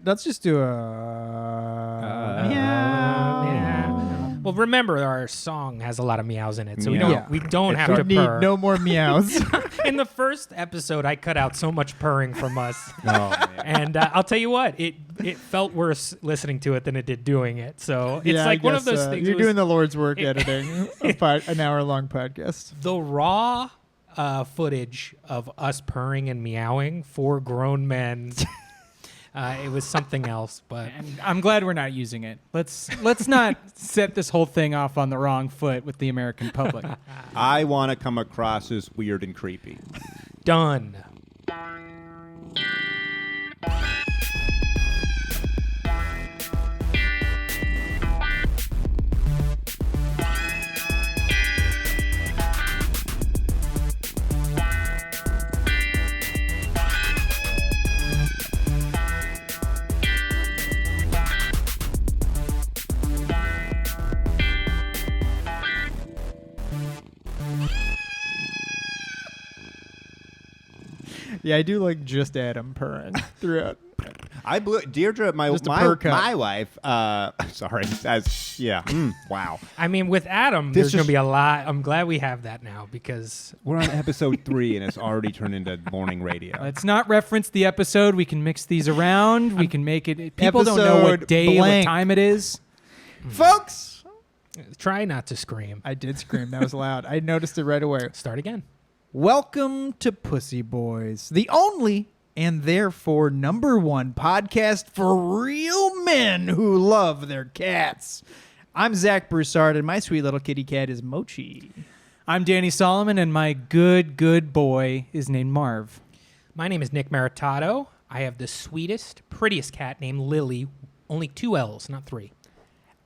Let's just do a meow. Well, remember our song has a lot of meows in it, so we don't have to need purr. no more meows. In the first episode, I cut out so much purring from us, man. and I'll tell you what, it felt worse listening to it than it did doing it. So it's like one of those things. You're doing the Lord's work editing an hour-long podcast. The raw footage of us purring and meowing for grown men. It was something else, but And I'm glad we're not using it. Let's not set this whole thing off on the wrong foot with the American public. I want to come across as weird and creepy. done. Yeah, I do like just Adam purring throughout. Deirdre, my Just a purr cut. wife. Sorry, wow. I mean, with Adam, This there's going is- to be a lot. I'm glad we have that now because We're on episode 3, and it's already turned into morning radio. Let's not reference the episode. We can mix these around. We can make it. People don't know what Episode day, blank. what time it is. Folks! try not to scream. I did scream. That was loud. I noticed it right away. Start again. Welcome to PuzzyBoyz, the only and therefore #1 podcast for real men who love their cats. I'm Zach Broussard, and my sweet little kitty cat is Mochi. I'm Danny Solomon, and my good boy is named Marv. My name is Nick Maritato. I have the sweetest, prettiest cat named Lily. Only 2 L's, not 3.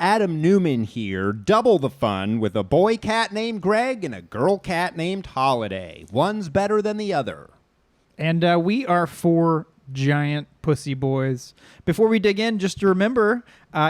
Adam Newman here, double the fun with a boy cat named Greg and a girl cat named Holiday. One's better than the other. And we are 4 giant pussy boys. Before we dig in, just to remember,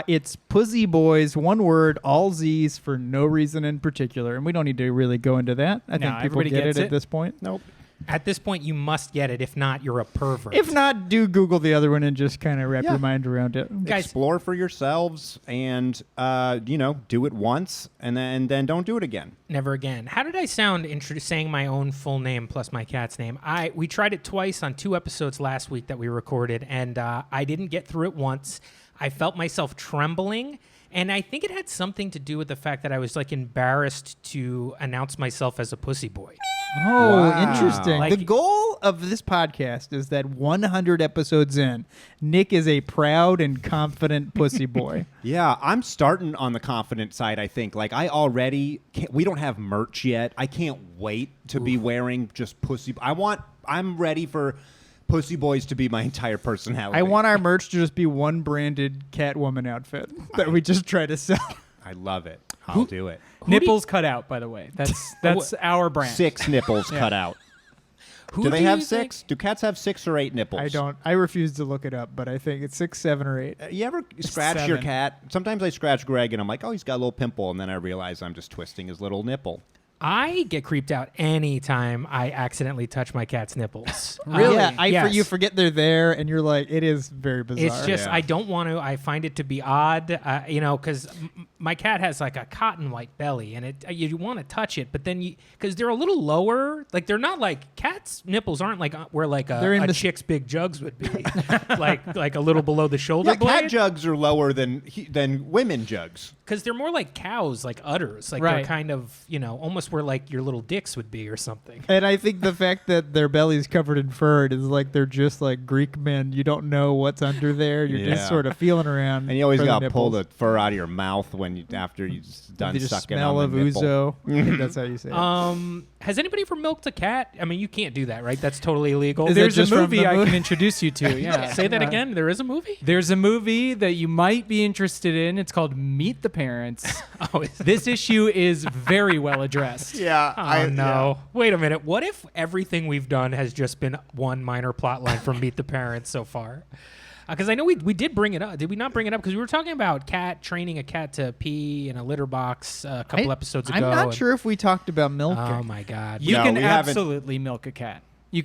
it's PuzzyBoyz, one word, all Z's for no reason in particular. And we don't need to really go into that. I think people everybody get gets it it. at this point. Nope. At this point, you must get it. If not, you're a pervert. If not, do Google the other one and just kind of wrap your mind around it. Guys- Explore for yourselves and, do it once and then don't do it again. Never again. How did I sound saying my own full name plus my cat's name? We tried it twice on 2 episodes last week that we recorded, and I didn't get through it once. I felt myself trembling, and I think it had something to do with the fact that I was like embarrassed to announce myself as a pussy boy. Oh, Wow. interesting. Like- The goal of this podcast is that 100 episodes in, Nick is a proud and confident pussy boy. Yeah, I'm starting on the confident side, I think. Like, I already can't, we don't have merch yet. I can't wait to be wearing just pussy. I'm ready for PuzzyBoyz to be my entire personality. I want our merch to just be one branded Catwoman outfit that we just try to sell. I love it. I'll do it. Nipples cut out, by the way. That's our brand. 6 nipples cut out. Who Do they have you 6? Do cats have 6 or 8 nipples? I don't. I refuse to look it up, but I think it's 6, 7, or 8. You ever scratch your 7. cat? Sometimes I scratch Greg and I'm like, oh, he's got a little pimple. And then I realize I'm just twisting his little nipple. I get creeped out anytime I accidentally touch my cat's nipples. Yeah, Yes. you forget they're there, and you're like, it is very bizarre. It's just, Yeah. I don't want to. I find it to be odd, because my cat has like a cotton white belly, and you want to touch it, but then because they're a little lower, like they're not like cats' nipples aren't like where like They're in a the chick's big jugs would be, like a little below the shoulder Yeah, cat blade, jugs are lower than women jugs. because they're more like cows, like udders, like Right. they're kind of almost where like your little dicks would be or something. And I think the fact that their belly's covered in fur is like they're just like Greek men. You don't know what's under there. You're Yeah. just sort of feeling around. And you always for got the to pull nipples. the fur out of your mouth after you're done You just sucking smell on of the nipple. ouzo. I think that's how you say it. Has anybody ever milked a cat? I mean, you can't do that, right? That's totally illegal. Is it There's just a from movie the I movie? can introduce you to. Yeah. Say that again. There is a movie. There's a movie that you might be interested in. It's called Meet the Parents. Oh, This issue is very well addressed. Yeah. Oh, no. Wait a minute. What if everything we've done has just been one minor plot line from Meet the Parents so far? Because I know we did bring it up. Did we not bring it up? Because we were talking about training a cat to pee in a litter box a couple episodes ago. I'm not and- sure if we talked about milking. Oh, my God. You No, can we haven't. absolutely milk a cat. You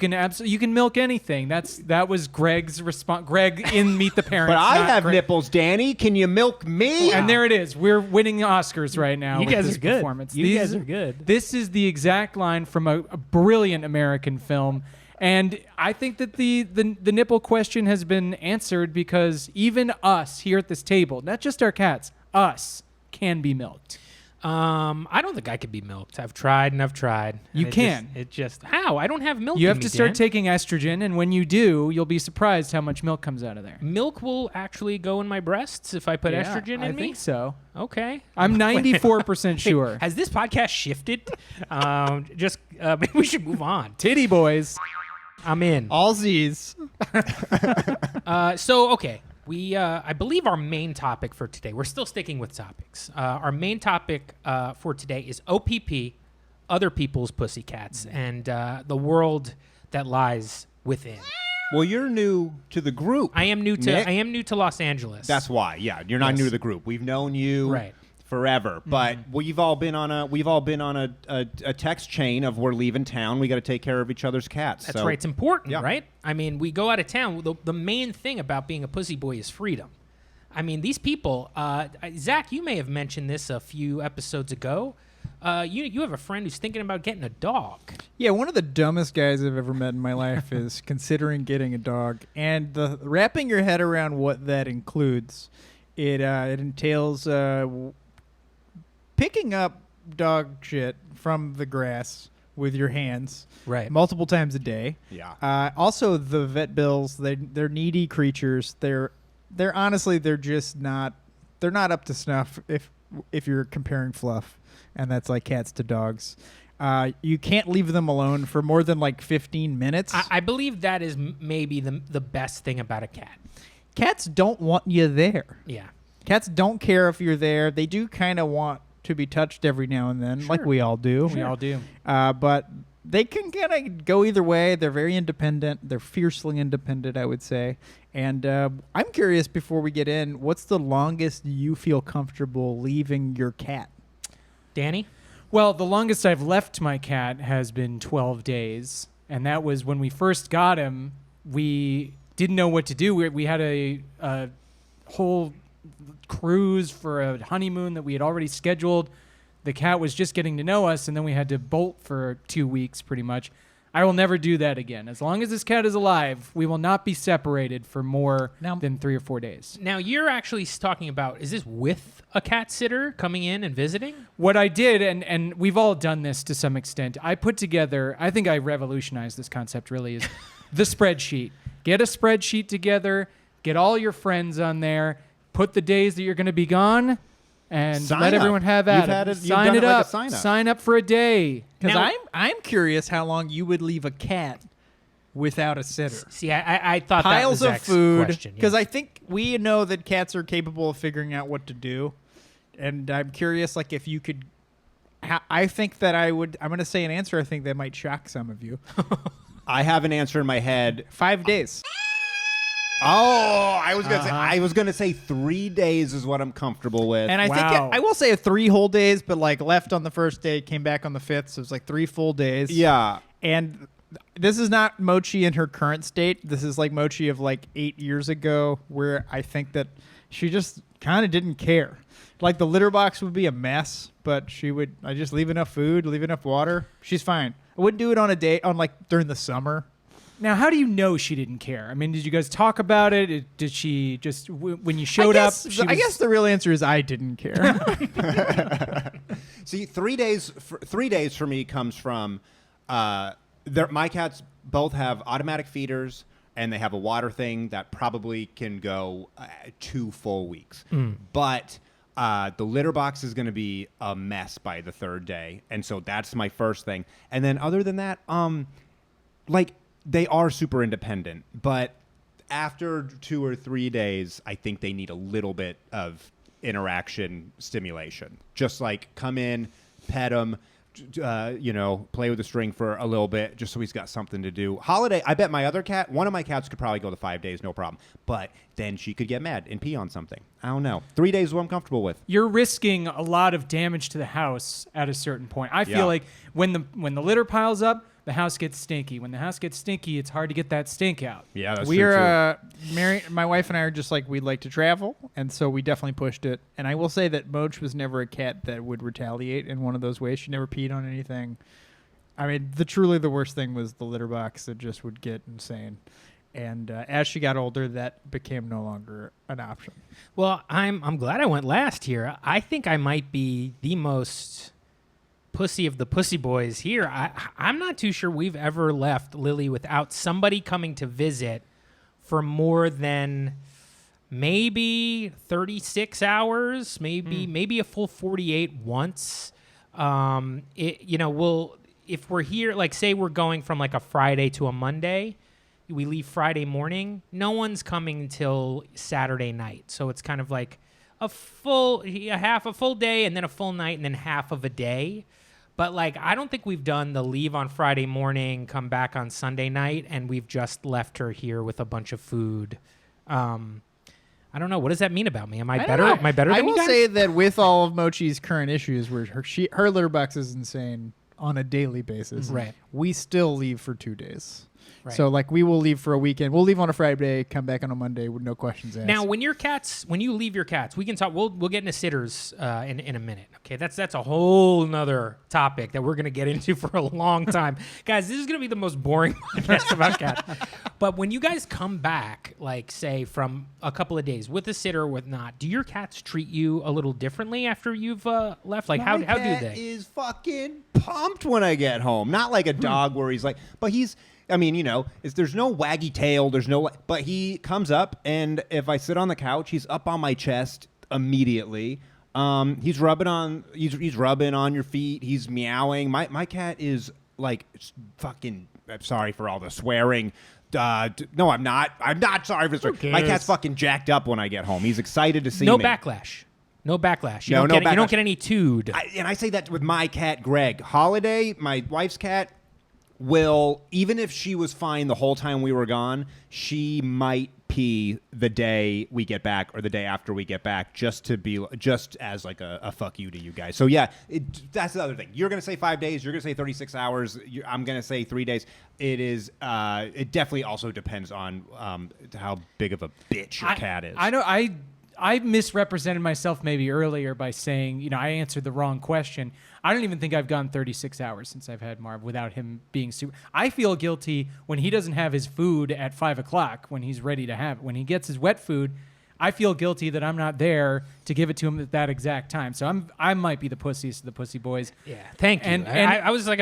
can milk anything. That was Greg's response. Greg in Meet the Parents. But I not have Greg. nipples, Danny. Can you milk me? And there it is. We're winning Oscars right now. You with guys this are good. Performance. You guys are good. This is the exact line from a brilliant American film. And I think that the nipple question has been answered because even us here at this table, not just our cats, us can be milked. I don't think I could be milked. I've tried and I've tried. You can. It just how? I don't have milk. You in have me, to start Dan. taking estrogen, and when you do, you'll be surprised how much milk comes out of there. Milk will actually go in my breasts if I put Yeah, estrogen in I me. think so. Okay. I'm 94% sure. Has this podcast shifted? Maybe we should move on. Titty boys. I'm in. All Z's. Okay. I believe our main topic for today, we're still sticking with topics. Our main topic for today is O.P.P, other people's PuzzyCatz, and the world that lies within. Well, you're new to the group. I am new to Nick? Los Angeles. That's why. Yeah, you're not Yes. new to the group. We've known you Right. forever, but we've all been on a text chain of we're leaving town. We got to take care of each other's cats. That's so. right. It's important, Yeah. right? I mean, we go out of town. The main thing about being a pussy boy is freedom. I mean, these people, Zach, you may have mentioned this a few episodes ago. You have a friend who's thinking about getting a dog. Yeah, one of the dumbest guys I've ever met in my life is considering getting a dog, and wrapping your head around what that includes. It entails picking up dog shit from the grass with your hands Right. multiple times a day. Yeah. Also, the vet bills, they're needy creatures. They're honestly, they're not up to snuff if you're comparing fluff, and that's like cats to dogs. You can't leave them alone for more than like 15 minutes. I believe that is maybe the best thing about a cat. Cats don't want you there. Yeah. Cats don't care if you're there. They do kind of want to be touched every now and then, like Sure. we all do. We all do. But they can kind of go either way. They're very independent. They're fiercely independent, I would say. And I'm curious, before we get in, what's the longest you feel comfortable leaving your cat? Danny? Well, the longest I've left my cat has been 12 days. And that was when we first got him. We didn't know what to do. We had a whole cruise for a honeymoon that we had already scheduled. The cat was just getting to know us, and then we had to bolt for 2 weeks pretty much. I will never do that again. As long as this cat is alive, we will not be separated for more than 3 or 4 days. Now, you're actually talking about, is this with a cat sitter coming in and visiting? What I did, and we've all done this to some extent, I put together, I think I revolutionized this concept really, is the spreadsheet. Get a spreadsheet together, get all your friends on there, put the days that you're going to be gone, and Sign let up. everyone have at You've had it. it- you've Sign done it it like a up. sign up. Sign up for a day. Because Now- I'm curious how long you would leave a cat without a sitter. See, I thought Piles that was of Zach's food. question. Because yeah. I think we know that cats are capable of figuring out what to do. And I'm curious, like, if you could... I think that I'm going to say an answer I think that might shock some of you. I have an answer in my head. 5 days. Oh, I was gonna say 3 days is what I'm comfortable with. And I think Wow. I will say 3 whole days, but like left on the first day, came back on the 5th, so it's like 3 full days. yeah. And this is not Mochi in her current state. This is like Mochi of like 8 years ago, where I think that she just kind of didn't care. Like the litter box would be a mess, but I just leave enough food, leave enough water. She's fine. I wouldn't do it on a day, on like during the summer. Now, how do you know she didn't care? I mean, did you guys talk about it? Did she just, when you showed up? I guess the real answer is I didn't care. See, 3 days. 3 days for me comes from my cats both have automatic feeders, and they have a water thing that probably can go 2 full weeks. But the litter box is going to be a mess by the 3rd day, and so that's my first thing. And then other than that, like they are super independent, but after 2 or 3 days, I think they need a little bit of interaction stimulation. Just like come in, pet him, play with the string for a little bit, just so he's got something to do. Holiday, I bet my other cat, one of my cats could probably go the 5 days, no problem. But then she could get mad and pee on something. I don't know. 3 days is what I'm comfortable with. You're risking a lot of damage to the house at a certain point. I feel Yeah. like when the litter piles up, the house gets stinky. When the house gets stinky, it's hard to get that stink out. Yeah, that's We're married. My wife and I are just like we like to travel, and so we definitely pushed it. And I will say that Moach was never a cat that would retaliate in one of those ways. She never peed on anything. I mean, truly the worst thing was the litter box that just would get insane. And as she got older, that became no longer an option. Well, I'm glad I went last here. I think I might be the most pussy of the pussy boys here. I'm not too sure we've ever left Lily without somebody coming to visit for more than maybe 36 hours, maybe a full 48 once. If we're here, like say we're going from like a Friday to a Monday, we leave Friday morning, no one's coming until Saturday night. So it's kind of like a full day and then a full night and then half of a day. But like, I don't think we've done the leave on Friday morning, come back on Sunday night, and we've just left her here with a bunch of food. I don't know. What does that mean about me? Am I better? Am I better than I you will guys? say that with all of Mochi's current issues, where her litter box is insane on a daily basis, Right. we still leave for 2 days. Right. So like we will leave for a weekend. We'll leave on a Friday, come back on a Monday with no questions asked. Now, when you leave your cats, we can talk. We'll get into sitters in a minute. Okay, that's a whole nother topic that we're gonna get into for a long time, guys. This is gonna be the most boring podcast about cats. But when you guys come back, like say from a couple of days with a sitter or with not, do your cats treat you a little differently after you've left? Like how do cat they? Is fucking pumped when I get home. Not like a dog where he's like, but he's. I mean, there's no waggy tail. But he comes up, and if I sit on the couch, he's up on my chest immediately. He's rubbing on your feet. He's meowing. My cat is like fucking. I'm sorry for all the swearing. No, I'm not. I'm not sorry for swearing. My cat's fucking jacked up when I get home. He's excited to see me. No backlash. No backlash. You No don't backlash. get any tood. And I say that with my cat, Greg. Holiday, my wife's cat, will, even if she was fine the whole time we were gone, she might pee the day we get back or the day after we get back just as like a fuck you to you guys. So yeah, that's the other thing. You're going to say 5 days. You're going to say 36 hours. I'm going to say 3 days. It definitely also depends on how big of a bitch your cat is. I know I misrepresented myself maybe earlier by saying, I answered the wrong question. I don't even think I've gone 36 hours since I've had Marv without him being super. I feel guilty when he doesn't have his food at 5 o'clock when he's ready to have it. When he gets his wet food, I feel guilty that I'm not there to give it to him at that exact time. So I might be the pussiest of the pussy boys. Yeah, thank you. And I was like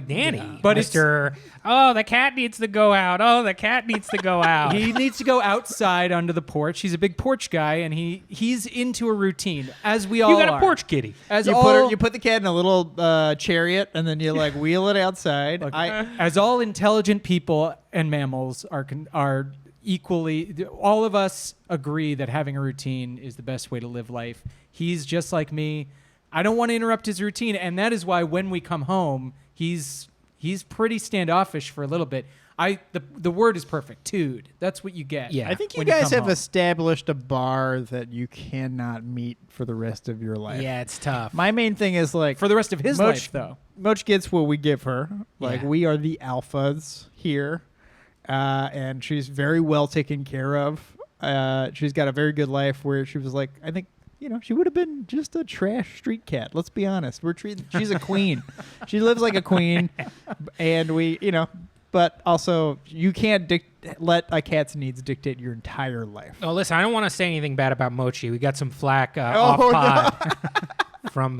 Danny, yeah. But Mr. Oh, the cat needs to go out. Oh, the cat needs to go out. He needs to go outside under the porch. He's a big porch guy, and he's into a routine, as we all are. You got a porch kitty. you put the cat in a little chariot, and then you like wheel it outside. Look, as all intelligent people and mammals are equally, all of us agree that having a routine is the best way to live life. He's just like me. I don't want to interrupt his routine, and that is why when we come home, he's pretty standoffish for a little bit. The word is perfect. Tood. That's what you get. Yeah. I think you when guys come have home. established a bar that you cannot meet for the rest of your life. Yeah, it's tough. My main thing is like For the rest of his life, though. Moch gets what we give her. Like Yeah. we are the alphas here, and she's very well taken care of. She's got a very good life where she was like, I think, she would have been just a trash street cat. Let's be honest. She's a queen. She lives like a queen, and but also you can't let a cat's needs dictate your entire life. Oh, listen, I don't want to say anything bad about Mochi. We got some flack off pod from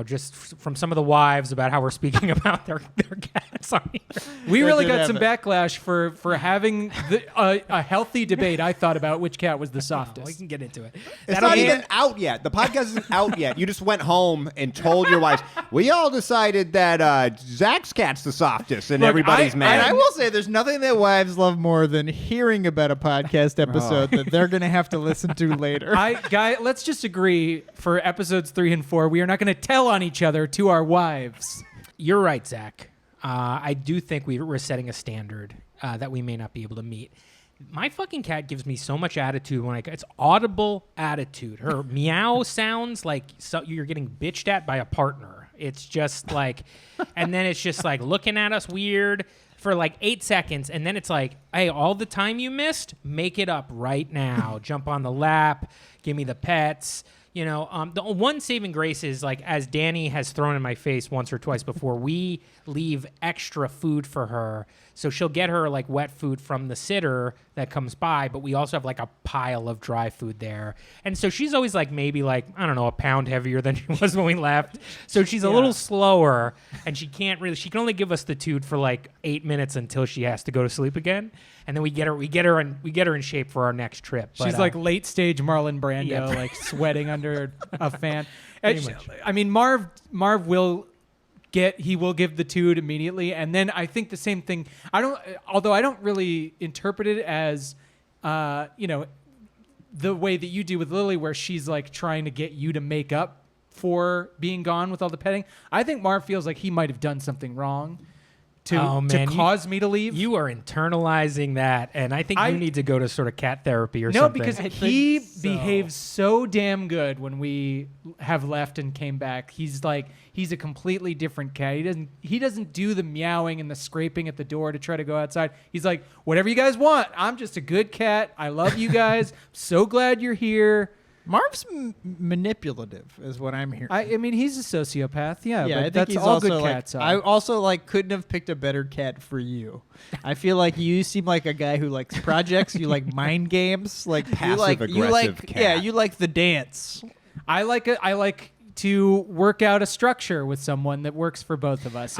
just from some of the wives about how we're speaking about their cats on here. We really did got have some it. backlash for having a healthy debate. I thought about which cat was the We softest. can get into it. It's not even out yet. The podcast isn't out yet. You just went home and told your wives, we all decided that Zach's cat's the softest, and Look, everybody's And mad. I will say there's nothing that wives love more than hearing about a podcast episode that they're going to have to listen to later. Let's just agree for episodes 3 and 4, we are not going to tell on each other to our wives. You're right, Zach. I do think we're setting a standard that we may not be able to meet. My fucking cat gives me so much attitude when it's audible attitude. Her meow sounds like you're getting bitched at by a partner. It's just like, and then it's just like looking at us weird for like 8 seconds. And then it's like, hey, all the time you missed, make it up right now. Jump on the lap, give me the pets. You know, the one saving grace is like, as Danny has thrown in my face once or twice before, we leave extra food for her. So she'll get her like wet food from the sitter that comes by, but we also have like a pile of dry food there. And so she's always like maybe like, I don't know, a pound heavier than she was when we left. So she's a little slower, and she can only give us the toot for like 8 minutes until she has to go to sleep again. And then we get her in shape for our next trip. But, she's like late stage Marlon Brando, like sweating under a fan. I mean, Marv will give the toot immediately, and then I think the same thing. Although I don't really interpret it as, the way that you do with Lily, where she's like trying to get you to make up for being gone with all the petting. I think Marv feels like he might have done something wrong to cause me to leave. You are internalizing that, and I think you need to go to sort of cat therapy or something. No, because he behaves so damn good when we have left and came back. He's a completely different cat. He doesn't do the meowing and the scraping at the door to try to go outside. He's like, whatever you guys want. I'm just a good cat. I love you guys. So glad you're here. Marv's manipulative, is what I'm hearing. I mean, he's a sociopath, but I think that's he's all also good like, cats are. I also couldn't have picked a better cat for you. I feel like you seem like a guy who likes projects. You like mind games. Like Passive-aggressive cat. Yeah, you like the dance. I like to work out a structure with someone that works for both of us.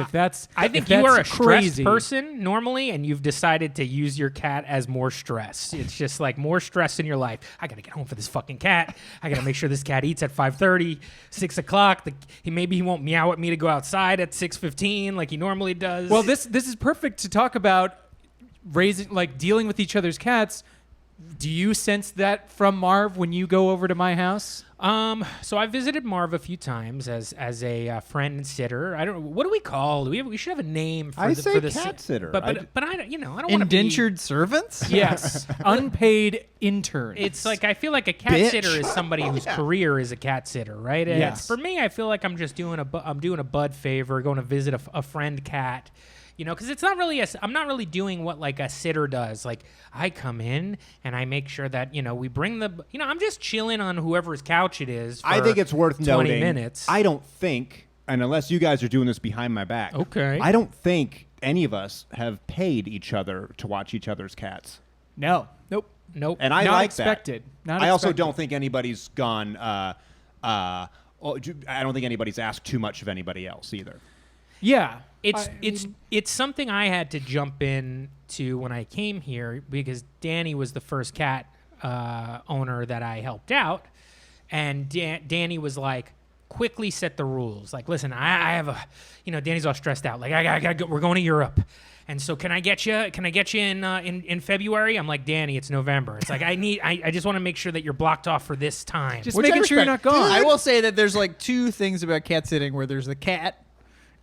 I think you are a stressed person normally, and you've decided to use your cat as more stress. It's just like more stress in your life. I got to get home for this fucking cat. I got to make sure this cat eats at 5:30, 6 o'clock. Maybe he won't meow at me to go outside at 6:15 like he normally does. Well, this is perfect to talk about dealing with each other's cats. Do you sense that from Marv when you go over to my house? So I visited Marv a few times as a friend and sitter. I don't know, what do we call? We should have a name for the cat sitter. But I don't want to Indentured servants? Yes, unpaid interns. It's like I feel like a cat sitter is somebody whose career is a cat sitter, right? And yes. For me, I feel like I'm just doing a bud favor, going to visit a friend cat. You know, because it's not really I'm not really doing what like a sitter does. Like I come in and I make sure that, we bring I'm just chilling on whoever's couch it is. For I think it's worth 20 noting. minutes. I don't think, and unless you guys are doing this behind my back, okay, I don't think any of us have paid each other to watch each other's cats. No. Nope. And I Not like expected. that. Not I also expected. don't think anybody's gone. I don't think anybody's asked too much of anybody else either. Yeah. It's something I had to jump in to when I came here because Danny was the first cat owner that I helped out, and Danny was like, quickly set the rules. Like, listen, I have Danny's all stressed out. Like, I gotta go. We're going to Europe, and so can I get you in February? I'm like, Danny, it's November. It's like I just want to make sure that you're blocked off for this time. Just making sure you're not gone. I will say that there's like two things about cat sitting where there's the cat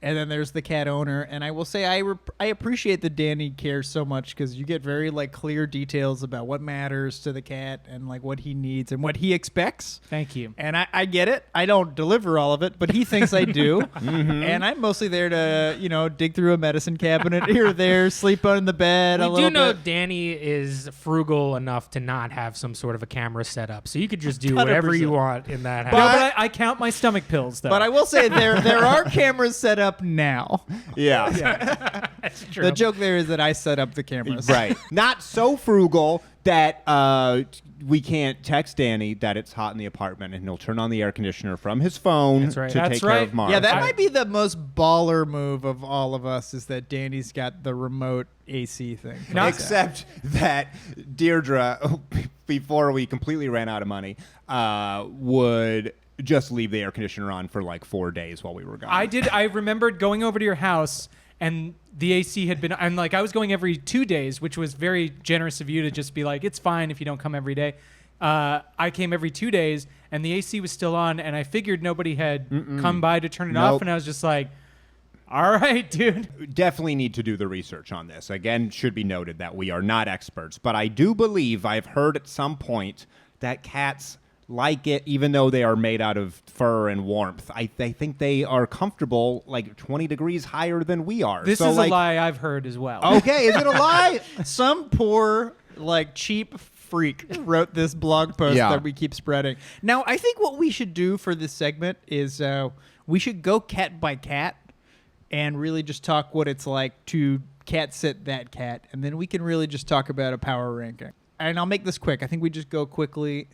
and then there's the cat owner, and I will say I appreciate that Danny cares so much because you get very like clear details about what matters to the cat and like what he needs and what he expects. Thank you. And I get it. I don't deliver all of it, but he thinks I do. And I'm mostly there to dig through a medicine cabinet here or there, sleep on the bed. We do know Danny is frugal enough to not have some sort of a camera set up, so you could just do whatever 100%. you want in that house. But I count my stomach pills though. But I will say there are cameras set up now. Yeah. That's true. The joke there is that I set up the cameras. Right. Not so frugal that we can't text Danny that it's hot in the apartment and he'll turn on the air conditioner from his phone That's right. to That's take care right. of Marv. Yeah, that might be the most baller move of all of us is that Danny's got the remote AC thing. Except that Deirdre, before we completely ran out of money, would just leave the air conditioner on for like 4 days while we were gone. I remembered going over to your house and the AC had been, and like I was going every 2 days, which was very generous of you to just be like, it's fine if you don't come every day. I came every 2 days and the AC was still on, and I figured nobody had come by to turn it off, and I was just like, All right, dude. Definitely need to do the research on this. Again, should be noted that we are not experts, but I do believe I've heard at some point that cats like it, even though they are made out of fur and warmth. I think they are comfortable like 20 degrees higher than we are. This so, is like, a lie I've heard as well. Okay, is it a lie? Some poor, like, cheap freak wrote this blog post Yeah. that we keep spreading. Now, I think what we should do for this segment is we should go cat by cat and really just talk what it's like to cat sit that cat, and then we can really just talk about a power ranking. And I'll make this quick. I think we just go quickly.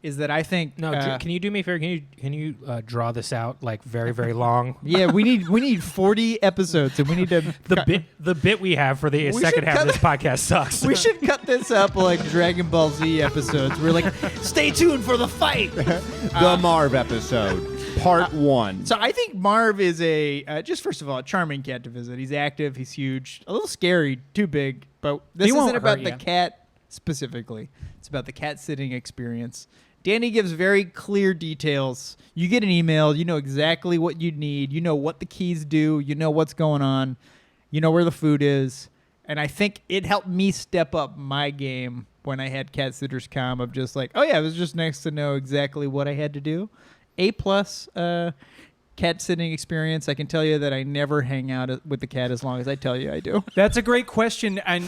Is that I think No, can you do me a favor? Can you draw this out like very, very long? yeah, we need 40 episodes, and we need to The bit we have for the second should half of cut this podcast sucks. we should cut this up like Dragon Ball Z episodes. We're like, stay tuned for the fight. The Marv episode, part 1. So I think Marv is just first of all, a charming cat to visit. He's active, he's huge, a little scary, too big, but this He won't isn't about hurt the ya. cat specifically. It's about the cat sitting experience. Danny gives very clear details. You get an email, you know exactly what you need, you know what the keys do, you know what's going on, you know where the food is. And I think it helped me step up my game when I had Cat Sitters Com of just like, oh yeah, it was just nice to know exactly what I had to do. A+ cat sitting experience. I can tell you that I never hang out with the cat as long as I tell you I do. That's a great question, and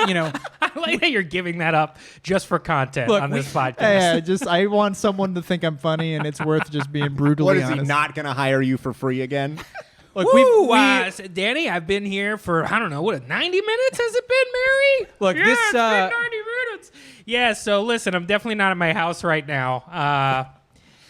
you know, I like that you're giving that up just for content Look, on this podcast. Yeah, I want someone to think I'm funny, and it's worth just being brutally What is honest. he not going to hire you for free again? look, Woo, Danny, I've been here for, I don't know, 90 minutes has it been, Mary? Look, yeah, this, it's been 90 minutes. Yeah, so listen, I'm definitely not at my house right now.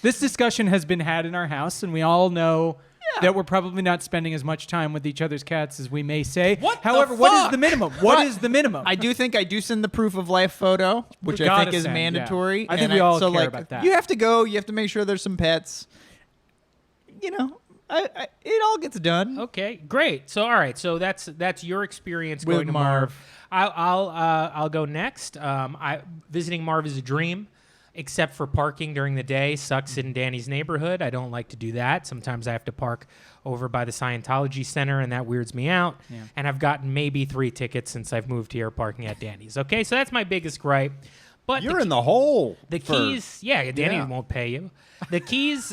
This discussion has been had in our house, and we all know that we're probably not spending as much time with each other's cats as we may say. What the However, what is fuck? the minimum? What is the minimum? I do send the proof of life photo, which We I think gotta is send, mandatory. yeah. I think and we all so care like, about that. You have to go. You have to make sure there's some pets. You know, it all gets done. Okay, great. So all right, so that's your experience With going to Marv. I'll go next. Visiting Marv is a dream, except for parking during the day. Sucks in Danny's neighborhood. I don't like to do that. Sometimes I have to park over by the Scientology Center, and that weirds me out. Yeah. And I've gotten maybe 3 tickets since I've moved here parking at Danny's. Okay, so that's my biggest gripe. But You're in the hole. the for- keys, yeah, Danny Yeah. won't pay you. The keys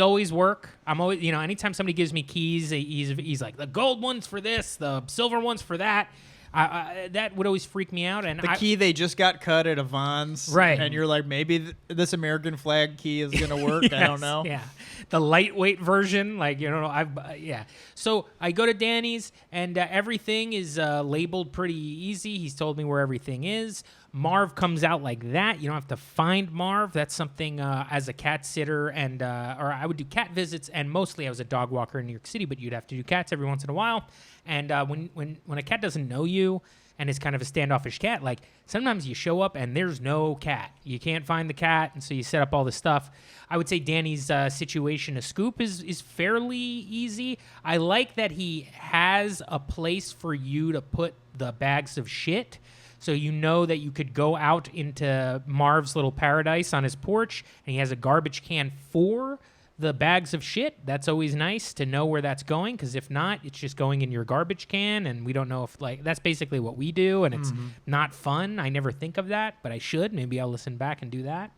always work. I'm always, anytime somebody gives me keys, he's like, the gold one's for this, the silver one's for that. That would always freak me out. And The key they just got cut at Avon's, Right. And you're like, maybe this American flag key is gonna work. I don't Yes, know. Yeah, the lightweight version, yeah. So I go to Danny's, and everything is labeled pretty easy. He's told me where everything is. Marv comes out like that. You don't have to find Marv. That's something as a cat sitter, and or I would do cat visits, and mostly I was a dog walker in New York City, but you'd have to do cats every once in a while. And when a cat doesn't know you and is kind of a standoffish cat, like sometimes you show up and there's no cat. You can't find the cat, and so you set up all this stuff. I would say Danny's situation to scoop is fairly easy. I like that he has a place for you to put the bags of shit. So you know that you could go out into Marv's little paradise on his porch, and he has a garbage can for the bags of shit. That's always nice to know where that's going, because if not, it's just going in your garbage can, and we don't know if, that's basically what we do, and it's not fun. I never think of that, but I should. Maybe I'll listen back and do that.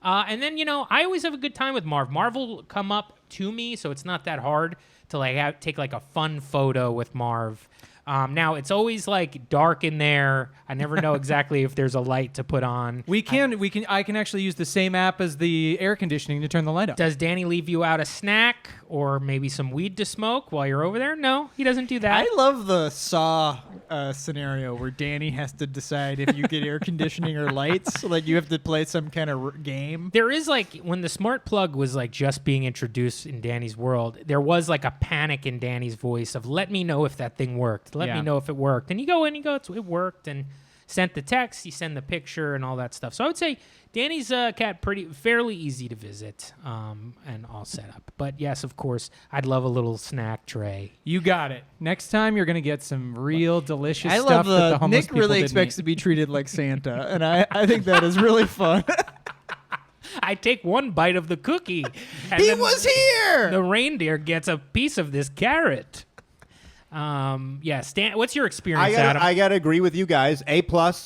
And then, I always have a good time with Marv. Marv will come up to me, so it's not that hard to take a fun photo with Marv. Now it's always dark in there. I never know exactly if there's a light to put on. I can actually use the same app as the air conditioning to turn the light on. Does Danny leave you out a snack or maybe some weed to smoke while you're over there? No, he doesn't do that. I love the Saw scenario where Danny has to decide if you get air conditioning or lights. Like you have to play some kind of game. There is when the smart plug was just being introduced in Danny's world, there was a panic in Danny's voice of, let me know if that thing worked. Let me know if it worked. And you go in, it worked, and sent the text, you send the picture and all that stuff. So I would say Danny's cat fairly easy to visit and all set up. But yes, of course, I'd love a little snack tray. You got it. Next time you're going to get some real delicious I stuff love that the homeless Nick people really didn't expects eat. to be treated like Santa, and I think that is really fun. I take one bite of the cookie. And He then was here. The reindeer gets a piece of this carrot. Yeah, Stan, what's your experience, Adam? I gotta agree with you guys. A+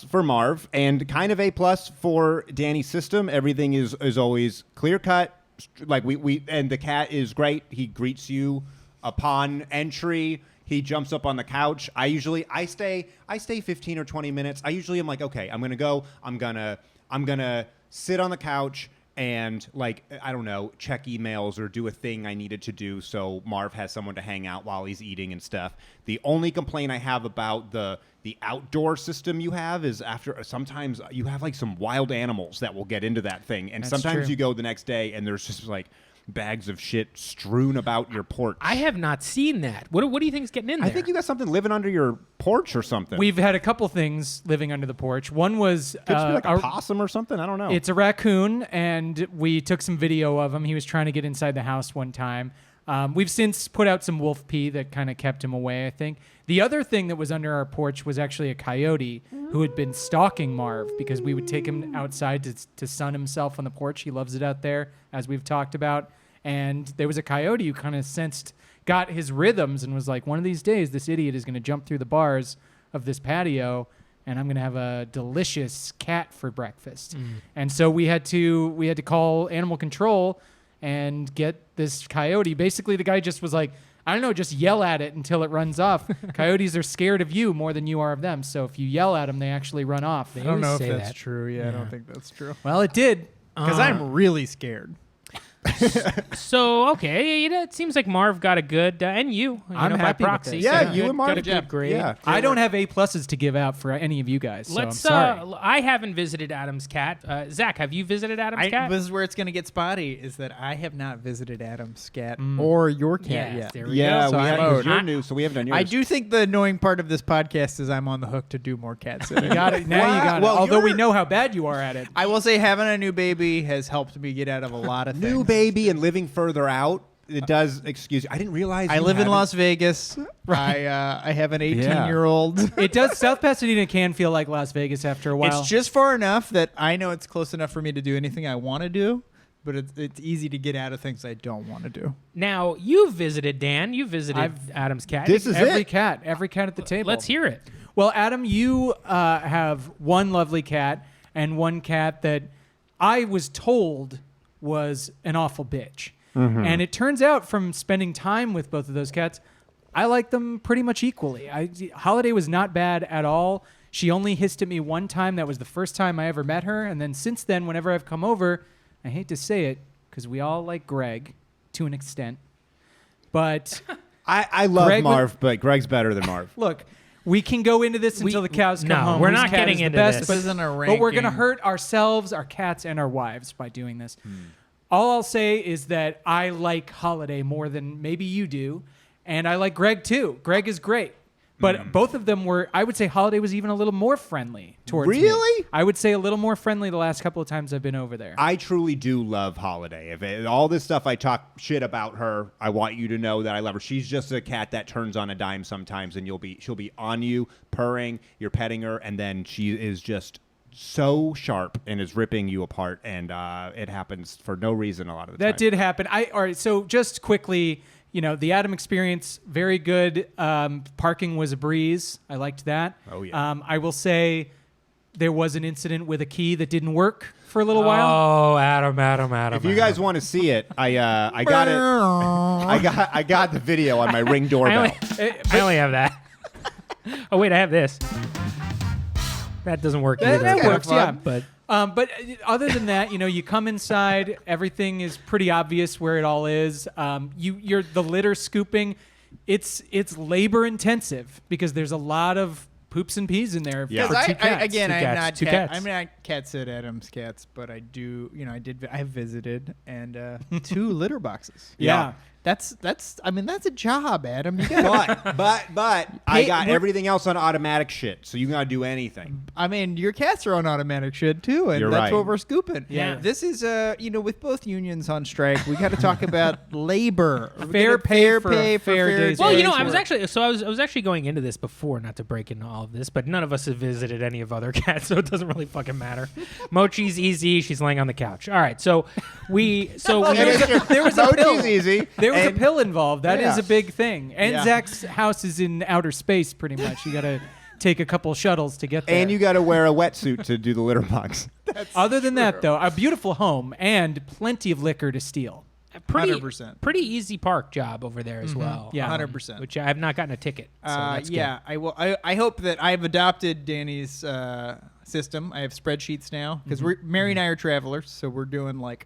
for Marv, and kind of A+ for Danny's system. Everything is always clear cut. Like we and the cat is great. He greets you upon entry. He jumps up on the couch. I stay 15 or 20 minutes. I usually am like, okay, I'm gonna go. I'm gonna sit on the couch and, like, I don't know, check emails or do a thing I needed to do so Marv has someone to hang out while he's eating and stuff. The only complaint I have about the outdoor system you have is after sometimes you have, like, some wild animals that will get into that thing. And That's sometimes true. you go the next day and there's just, like, bags of shit strewn about your porch. I have not seen that. What do you think is getting in there? I think you got something living under your porch or something. We've had a couple things living under the porch. One was Could be like a possum or something. I don't know. It's a raccoon, and we took some video of him. He was trying to get inside the house one time. We've since put out some wolf pee that kind of kept him away, I think. The other thing that was under our porch was actually a coyote who had been stalking Marv because we would take him outside to sun himself on the porch. He loves it out there, as we've talked about. And there was a coyote who kind of got his rhythms and was like, one of these days, this idiot is going to jump through the bars of this patio and I'm going to have a delicious cat for breakfast. And so we had to call animal control and get this coyote. Basically, the guy just was like, I don't know, just yell at it until it runs off. Coyotes are scared of you more than you are of them. So if you yell at them, they actually run off. I don't know if say that's that. true. Yeah, I don't think that's true. Well, it did. Because I'm really scared. So, okay, it seems like Marv got a good, and you I'm know, happy by with proxy. this. yeah, got you good- and Marv. got a good grade. Yeah. I don't have A+ to give out for any of you guys, so I'm sorry. I haven't visited Adam's cat. Zach, have you visited Adam's cat? This is where it's going to get spotty, is that I have not visited Adam's cat or your cat Yes, yet. there we Yeah, go. So we I'm have, 'cause owed. you're new, so we haven't done yours. I do think the annoying part of this podcast is I'm on the hook to do more cat sitting. You got it. Now you got it. Well, Although we you're- know how bad you are at it. I will say having a new baby has helped me get out of a lot of New things. baby and living further out. It does excuse you. I didn't realize I you live in haven't- Las Vegas. I have an 18-year-old. It does. South Pasadena can feel like Las Vegas after a while. It's just far enough that I know it's close enough for me to do anything I want to do, but it's easy to get out of things I don't want to do. Now, you visited, Dan. You visited Adam's cat. This is every it. cat at the table. Let's hear it. Well, Adam, you have one lovely cat and one cat that I was told was an awful bitch. And it turns out from spending time with both of those cats, I like them pretty much equally. Holiday was not bad at all. She only hissed at me one time. That was the first time I ever met her. And then since then, whenever I've come over, I hate to say it because we all like Greg to an extent. But I love Greg Marv, but Greg's better than Marv. look, we can go into this until the cows come no, home. we're Whose not cat getting is the into best, this. But, This isn't a but we're going to ranking. hurt ourselves, our cats, and our wives by doing this. All I'll say is that I like Holiday more than maybe you do, and I like Greg too. Greg is great. But both of them were, I would say Holiday was even a little more friendly towards me. Really? I would say a little more friendly the last couple of times I've been over there. I truly do love Holiday. All this stuff I talk shit about her, I want you to know that I love her. She's just a cat that turns on a dime sometimes, and she'll be on you, purring, you're petting her, and then she is just so sharp and is ripping you apart, and it happens for no reason a lot of the time. That did happen. All right, so just quickly, the Adam experience, very good. Parking was a breeze. I liked that. Oh, yeah. I will say there was an incident with a key that didn't work for a little while. Oh, Adam. If you guys want to see it, I got it. I got the video on my Ring doorbell. I only have that. Oh, wait, I have this. That doesn't work either. That works, yeah. But But other than that, you come inside, everything is pretty obvious where it all is. You're the litter scooping. It's labor intensive because there's a lot of poops and pees in there. Yeah. For Because two cats. Two cats. I'm not cat sit Adam's cats, but I do. I visited and 2 litter boxes. Yeah. That's a job, Adam. You gotta, But I Hey, got we're- everything else on automatic shit, so you gotta do anything. your cats are on automatic shit too, and You're that's right. what we're scooping. Yeah. This is with both unions on strike, we got to talk about labor. Fair pay for a fair day's well, work. I was actually going into this before, not to break into all all of this, but none of us have visited any of other cats, so it doesn't really fucking matter. Mochi's easy. She's laying on the couch. All right, so we there was a pill. Mochi's easy. There was a And- pill involved. That is Yeah. a big thing. And Yeah. Zach's house is in outer space, pretty much. You got to take a couple shuttles to get there. And you got to wear a wetsuit to do the litter box. Other than that, though, a beautiful home and plenty of liquor to steal. pretty 100%. pretty easy park job over there as well. Yeah. 100%. Which I have not gotten a ticket. So that's good. Yeah, I will. I hope that I've adopted Danny's system. I have spreadsheets now because Mary and I are travelers, so we're doing like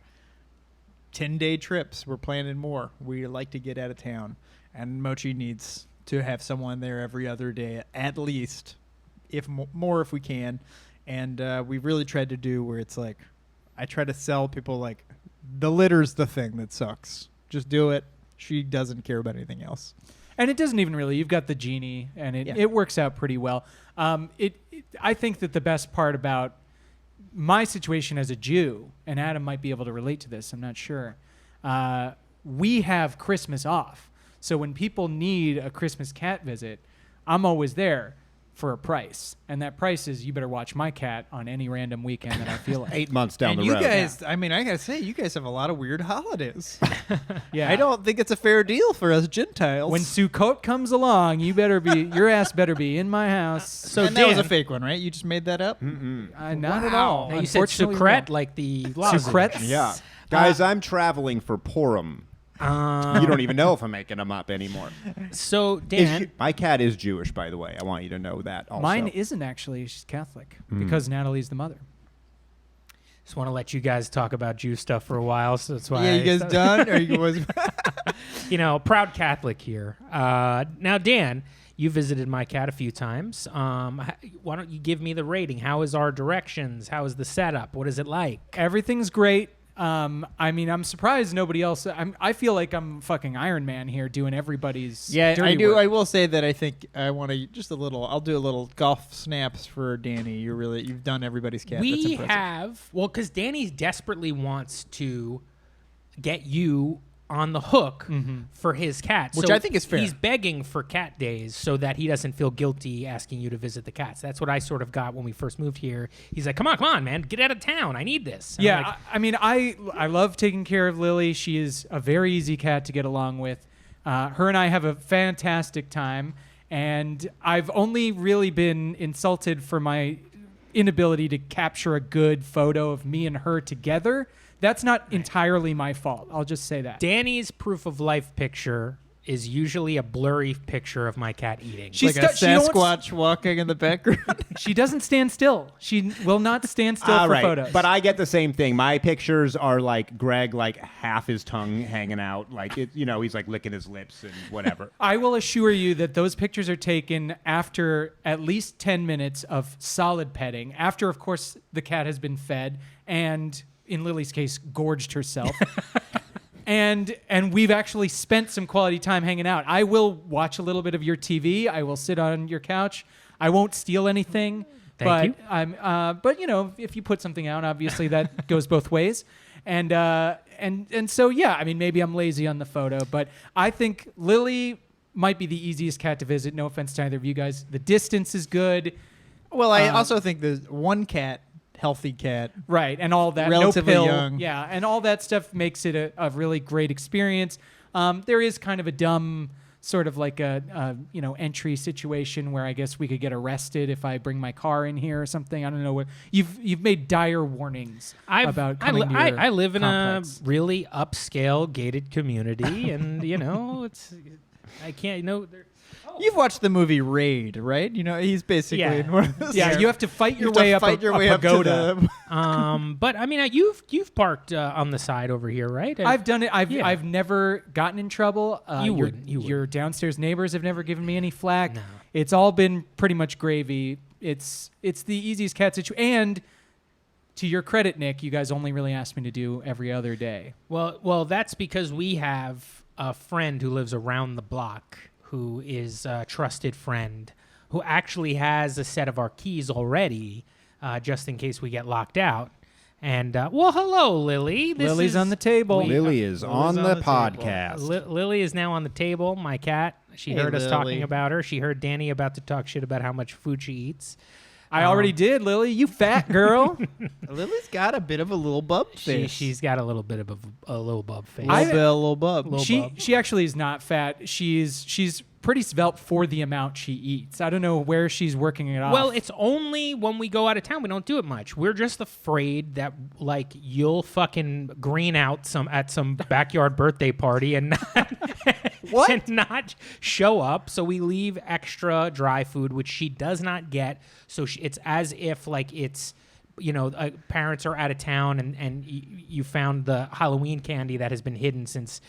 10-day trips. We're planning more. We like to get out of town, and Mochi needs to have someone there every other day at least, if more if we can. And we really tried to do where it's like, I try to sell people like the litter's the thing that sucks. Just do it. She doesn't care about anything else. And it doesn't even really. You've got the genie, and it works out pretty well. I think that the best part about my situation as a Jew, and Adam might be able to relate to this, I'm not sure, we have Christmas off. So when people need a Christmas cat visit, I'm always there for a price. And that price is you better watch my cat on any random weekend that I feel like. 8 months down And the you road. guys, I mean, I gotta say, you guys have a lot of weird holidays. Yeah. I don't think it's a fair deal for us Gentiles. When Sukkot comes along, your ass better be in my house. So and that was a Dan, fake one, right? You just made that up? Not at all. now you said Unfortunately, sucret no. like the lozenge. Sucrets? Yeah. Guys, I'm traveling for Purim. You don't even know if I'm making them up anymore. So Is Dan, you- my cat is Jewish, by the way. I want you to know that also. Mine isn't actually. She's Catholic because Natalie's the mother. just want to let you guys talk about Jew stuff for a while. So that's why Yeah, you guys done? Or you was proud Catholic here. Now, Dan, you visited my cat a few times. Why don't you give me the rating? How is our directions? How is the setup? What is it like? Everything's great. I mean, I'm surprised nobody else. I feel like I'm fucking Iron Man here doing everybody's. Yeah, dirty I do. work. I will say that I think I want to just a little. I'll do a little golf snaps for Danny. You've done everybody's cat. That's We impressive. have, because Danny desperately wants to get you on the hook for his cat. Which So I think is fair. He's begging for cat days so that he doesn't feel guilty asking you to visit the cats. That's what I sort of got when we first moved here. He's like, come on, man, get out of town. I need this. And I'm Yeah, like, I mean, I love taking care of Lily. She is a very easy cat to get along with. Her and I have a fantastic time, and I've only really been insulted for my inability to capture a good photo of me and her together. That's not entirely my fault. I'll just say that. Danny's proof of life picture is usually a blurry picture of my cat eating. She's like a she don't- Sasquatch walking in the background. She doesn't stand still. She will not stand still All for right, photos. but I get the same thing. My pictures are like Greg, like half his tongue hanging out, like he's like licking his lips and whatever. I will assure you that those pictures are taken after at least 10 minutes of solid petting, after, of course, the cat has been fed and, in Lily's case, gorged herself. And we've actually spent some quality time hanging out. I will watch a little bit of your TV. I will sit on your couch. I won't steal anything. Thank you. But if you put something out, obviously that goes both ways. And so yeah, I mean, maybe I'm lazy on the photo, but I think Lily might be the easiest cat to visit. No offense to either of you guys. The distance is good. Well, I also think there's one cat, healthy cat. Right, and all that. Relatively no pill. young. Yeah, and all that stuff makes it a really great experience. There is kind of a dumb sort of like a entry situation where I guess we could get arrested if I bring my car in here or something. I don't know what you've made dire warnings about coming to your I live in complex. a really upscale gated community, and I can't. You've watched the movie Raid, right? He's basically Yeah. in one of those. Yeah, you have to fight your You have to way up fight your a way up to pagoda. the. But I mean, you've parked on the side over here, right? I've done it. Yeah. I've never gotten in trouble. You wouldn't. Your downstairs neighbors have never given me any flack. No. It's all been pretty much gravy. It's the easiest cat situation. And to your credit, Nick, you guys only really asked me to do every other day. Well, that's because we have a friend who lives around the block who is a trusted friend who actually has a set of our keys already, just in case we get locked out. And well, hello, Lily. Lily's on the table. Lily is on the podcast. Lily is now on the table. My cat. She Hey, heard us Lily. talking about her. She heard Danny about to talk shit about how much food she eats. I already did, Lily. You fat girl. Lily's got a bit of a little bub face. She's got a little bit of a little bub face. little bub. Little she bub. she actually is not fat. She's pretty svelte for the amount she eats. I don't know where she's working it off. Well, it's only when we go out of town we don't do it much. We're just afraid that like you'll fucking green out at some backyard birthday party and not, and not show up. So we leave extra dry food, which she does not get. So it's as if like it's parents are out of town and you found the Halloween candy that has been hidden since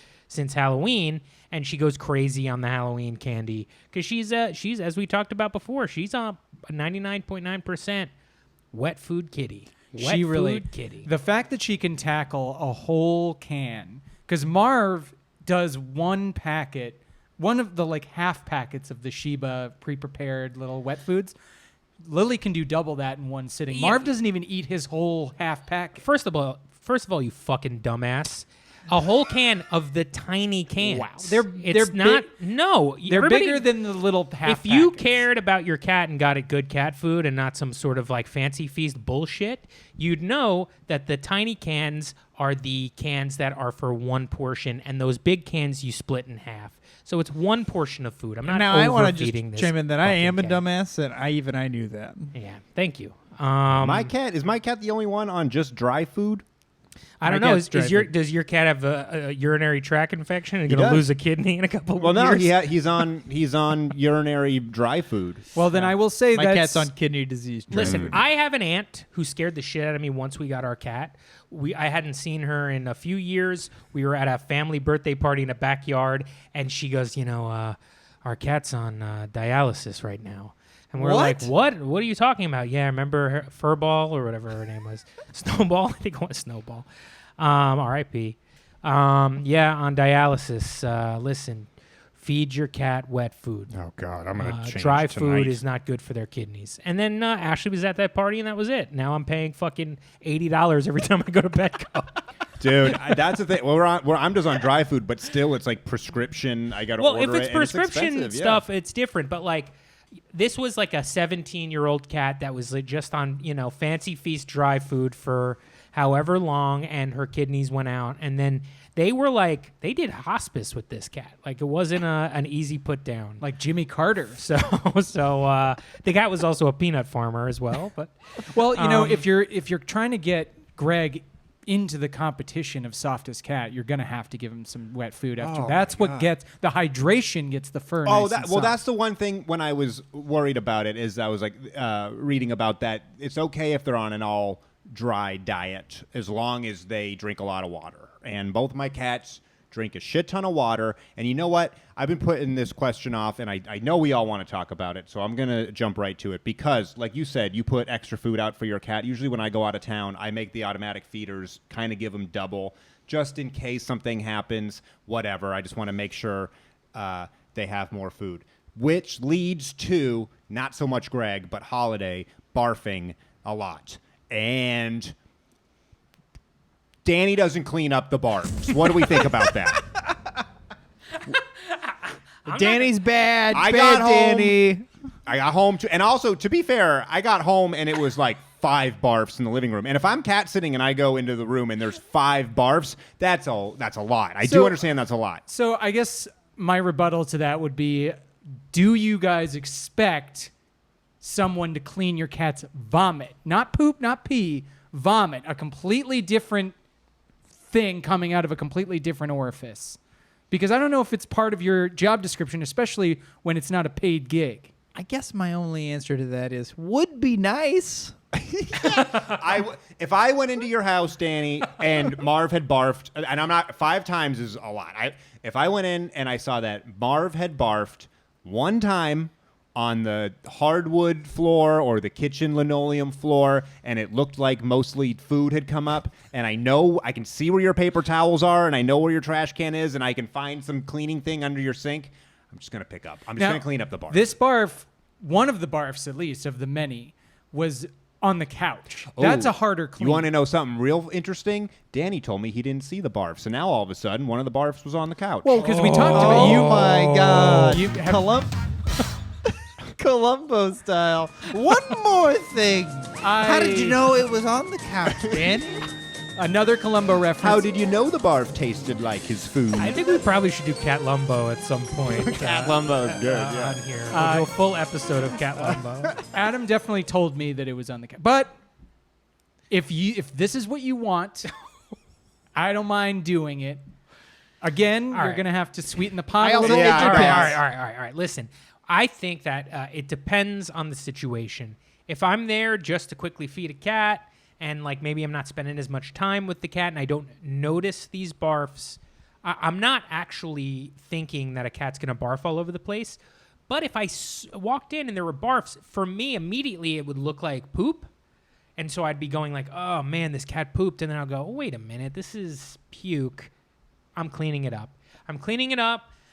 Halloween, and she goes crazy on the Halloween candy because she's as we talked about before, she's a 99.9% wet food kitty. she really food kitty. The fact that she can tackle a whole can, because Marv does one of the like half packets of the Sheba pre-prepared little wet foods. Lily can do double that in one sitting. Yeah. Marv doesn't even eat his whole half pack. First of all, you fucking dumbass. A whole can of the tiny cans. Wow. It's not. No, They're everybody- bigger than the little half. If you packets. cared about your cat and got it good cat food and not some sort of like fancy feast bullshit, you'd know that the tiny cans are the cans that are for one portion, and those big cans you split in half. So it's one portion of food. I'm not Now I want to overfeeding just this. chime in that I fucking am a cat. dumbass, and I knew that. Yeah, thank you. My cat is my cat the only one on just dry food? I don't My know. cat's driving. Does your cat have a urinary tract infection and He going to does. lose a kidney in a couple Well, of no, years? he's on urinary dry food. Well, then I will say My that's cat's on kidney disease. Listen, I have an aunt who scared the shit out of me once we got our cat. I hadn't seen her in a few years. We were at a family birthday party in a backyard, and she goes, our cat's on dialysis right now. And we're like, what? What are you talking about? Yeah, I remember her, Furball or whatever her name was. Snowball? I think it was Snowball. R.I.P. Yeah, on dialysis. Listen, feed your cat wet food. Oh God, I'm gonna change Dry tonight. food is not good for their kidneys. And then Ashley was at that party, and that was it. Now I'm paying fucking $80 every time I go to Petco. Dude, that's the thing. Well, I'm just on dry food, but still, it's like prescription. I got to order Well, if it's it, and prescription expensive, yeah. stuff, it's different. But like, this was like a 17-year-old cat that was like just on fancy feast dry food for however long, and her kidneys went out, and then they were like they did hospice with this cat. Like it wasn't an easy put down. like Jimmy Carter. So the cat was also a peanut farmer as well. But Well, if you're trying to get Greg into the competition of softest cat, you're gonna have to give him some wet food after. Oh, That's my what God. gets the hydration gets the fur. Oh, nice and well, soft. that's the one thing when I was worried about it is I was like reading about that. It's okay if they're on an all dry diet as long as they drink a lot of water. And both my cats drink a shit ton of water. And you know what? I've been putting this question off, and I know we all want to talk about it, so I'm going to jump right to it. Because, like you said, you put extra food out for your cat. Usually when I go out of town, I make the automatic feeders, kind of give them double, just in case something happens, whatever. I just want to make sure they have more food. Which leads to, not so much Greg, but Holiday barfing a lot. And Danny doesn't clean up the barfs. What do we think about that? Danny's bad. I bad got home. Danny. I got home, and also, to be fair, I got home and it was like 5 barfs in the living room. And if I'm cat sitting and I go into the room and there's 5 barfs, that's a lot. I do understand that's a lot. So I guess my rebuttal to that would be, do you guys expect someone to clean your cat's vomit? Not poop, not pee, vomit. A completely different thing coming out of a completely different orifice. Because I don't know if it's part of your job description, especially when it's not a paid gig. I guess my only answer to that is would be nice. If I went into your house, Danny, and Marv had barfed, and I'm not, 5 times is a lot. If I went in and I saw that Marv had barfed one time on the hardwood floor or the kitchen linoleum floor, and it looked like mostly food had come up, and I can see where your paper towels are, and I know where your trash can is, and I can find some cleaning thing under your sink, I'm just going to pick up. I'm just going to clean up the barf. This barf, one of the barfs at least, of the many, was on the couch. That's Oh, a harder clean. You want to know something real interesting? Danny told me he didn't see the barf. So now all of a sudden, one of the barfs was on the couch. Well, because we talked about you. Oh my God. You have- Columbo style. One more thing. How did you know it was on the couch, Danny? Another Columbo reference. How did you know the barf tasted like his food? I think we probably should do Cat Lumbo at some point. Cat Lumbo is good, on here. We'll do a full episode of Cat Lumbo. Adam definitely told me that it was on the couch. But if this is what you want, I don't mind doing it. Again, All you're right. going to have to sweeten the pot I a also little. think all your right, best. all right. Listen, I think that it depends on the situation. If I'm there just to quickly feed a cat and like maybe I'm not spending as much time with the cat and I don't notice these barfs, I'm not actually thinking that a cat's going to barf all over the place. But if I walked in and there were barfs, for me, immediately it would look like poop. And so I'd be going like, oh, man, this cat pooped. And then I'll go, oh, wait a minute, this is puke. I'm cleaning it up.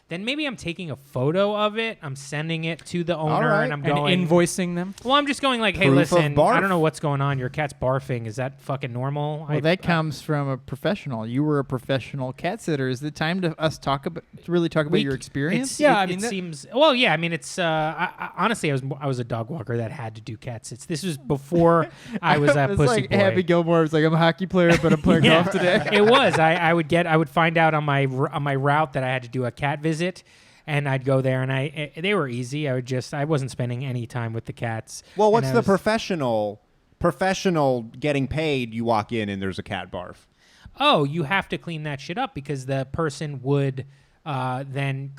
Then maybe I'm taking a photo of it. I'm sending it to the owner, right. and I'm And going invoicing them. Well, I'm just going like, hey, Proof of listen, barf. I don't know what's going on. Your cat's barfing. Is that fucking normal? Well, that comes from a professional. You were a professional cat sitter. Is it time to really talk about your experience? Yeah, I it mean, that- seems. Well, yeah, I mean, it's. Honestly, I was a dog walker that had to do cat sits. This was before I was a It's pussy like boy. Happy Gilmore. It's like I'm a hockey player, but I'm playing Yeah. golf today. It was. I would find out on my route that I had to do a cat visit, and I'd go there, and they were easy. I wasn't spending any time with the cats. Well, and what's I the was- professional getting paid? You walk in and there's a cat barf. Oh, you have to clean that shit up because the person would then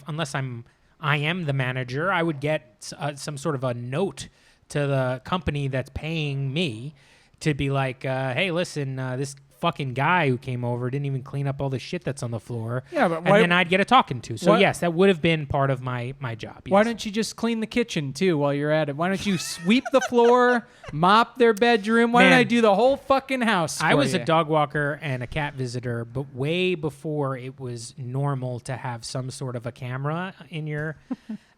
unless I am the manager, I would get some sort of a note to the company that's paying me to be like, hey, listen, this fucking guy who came over didn't even clean up all the shit that's on the floor. Yeah, but and why- then I'd get a talking to. So why- yes, that would have been part of my job. Why yes. don't you just clean the kitchen too while you're at it? Why don't you sweep the floor, mop their bedroom? Why don't Man, I do the whole fucking house? I for was you? a dog walker and a cat visitor, but way before it was normal to have some sort of a camera in your.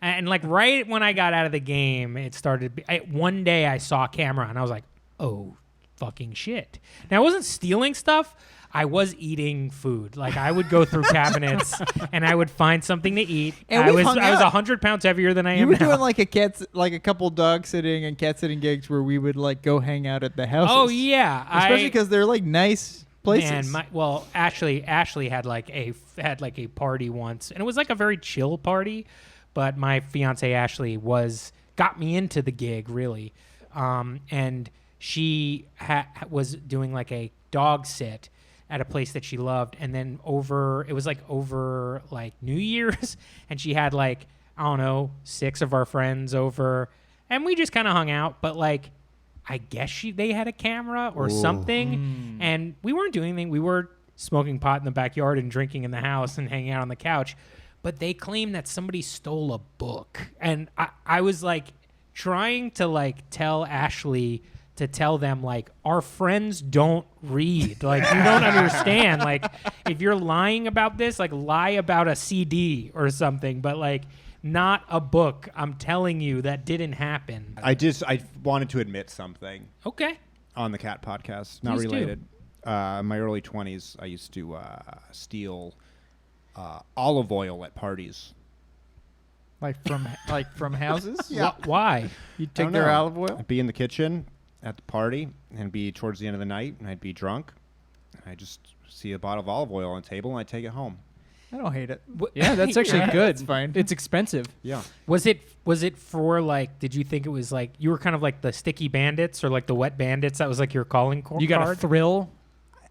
And like right when I got out of the game, it started. One day I saw a camera and I was like, "Oh, fucking shit!" Now I wasn't stealing stuff. I was eating food. Like I would go through cabinets and I would find something to eat. And I we've was hung 100 pounds heavier than I You am were now. doing like a couple dog sitting and cat sitting gigs where we would like go hang out at the houses. Oh yeah, especially because they're like nice places. Man, Ashley had like a party once, and it was like a very chill party. But my fiance Ashley got me into the gig really, and she was doing like a dog sit at a place that she loved, and then over New Year's, and she had like I don't know 6 of our friends over, and we just kind of hung out, but like. I guess they had a camera or something, and we weren't doing anything. We were smoking pot in the backyard and drinking in the house and hanging out on the couch. But they claimed that somebody stole a book, and I was like trying to like tell Ashley to tell them like our friends don't read. Like you don't understand. Like if you're lying about this, like lie about a CD or something. But like. Not a book. I'm telling you that didn't happen. I wanted to admit something Okay. on the cat podcast, not Please do. related. In my early 20s, I used to steal olive oil at parties. like from houses. Why? You I take don't their know. olive oil. I'd be in the kitchen at the party and be towards the end of the night, and I'd be drunk. And I'd just see a bottle of olive oil on the table, and I'd take it home. I don't hate it. Yeah, that's actually Yeah, good. that's fine. It's expensive. Yeah. Was it for like? Did you think it was like you were kind of like the sticky bandits or like the wet bandits? That was like your calling card. You got a thrill.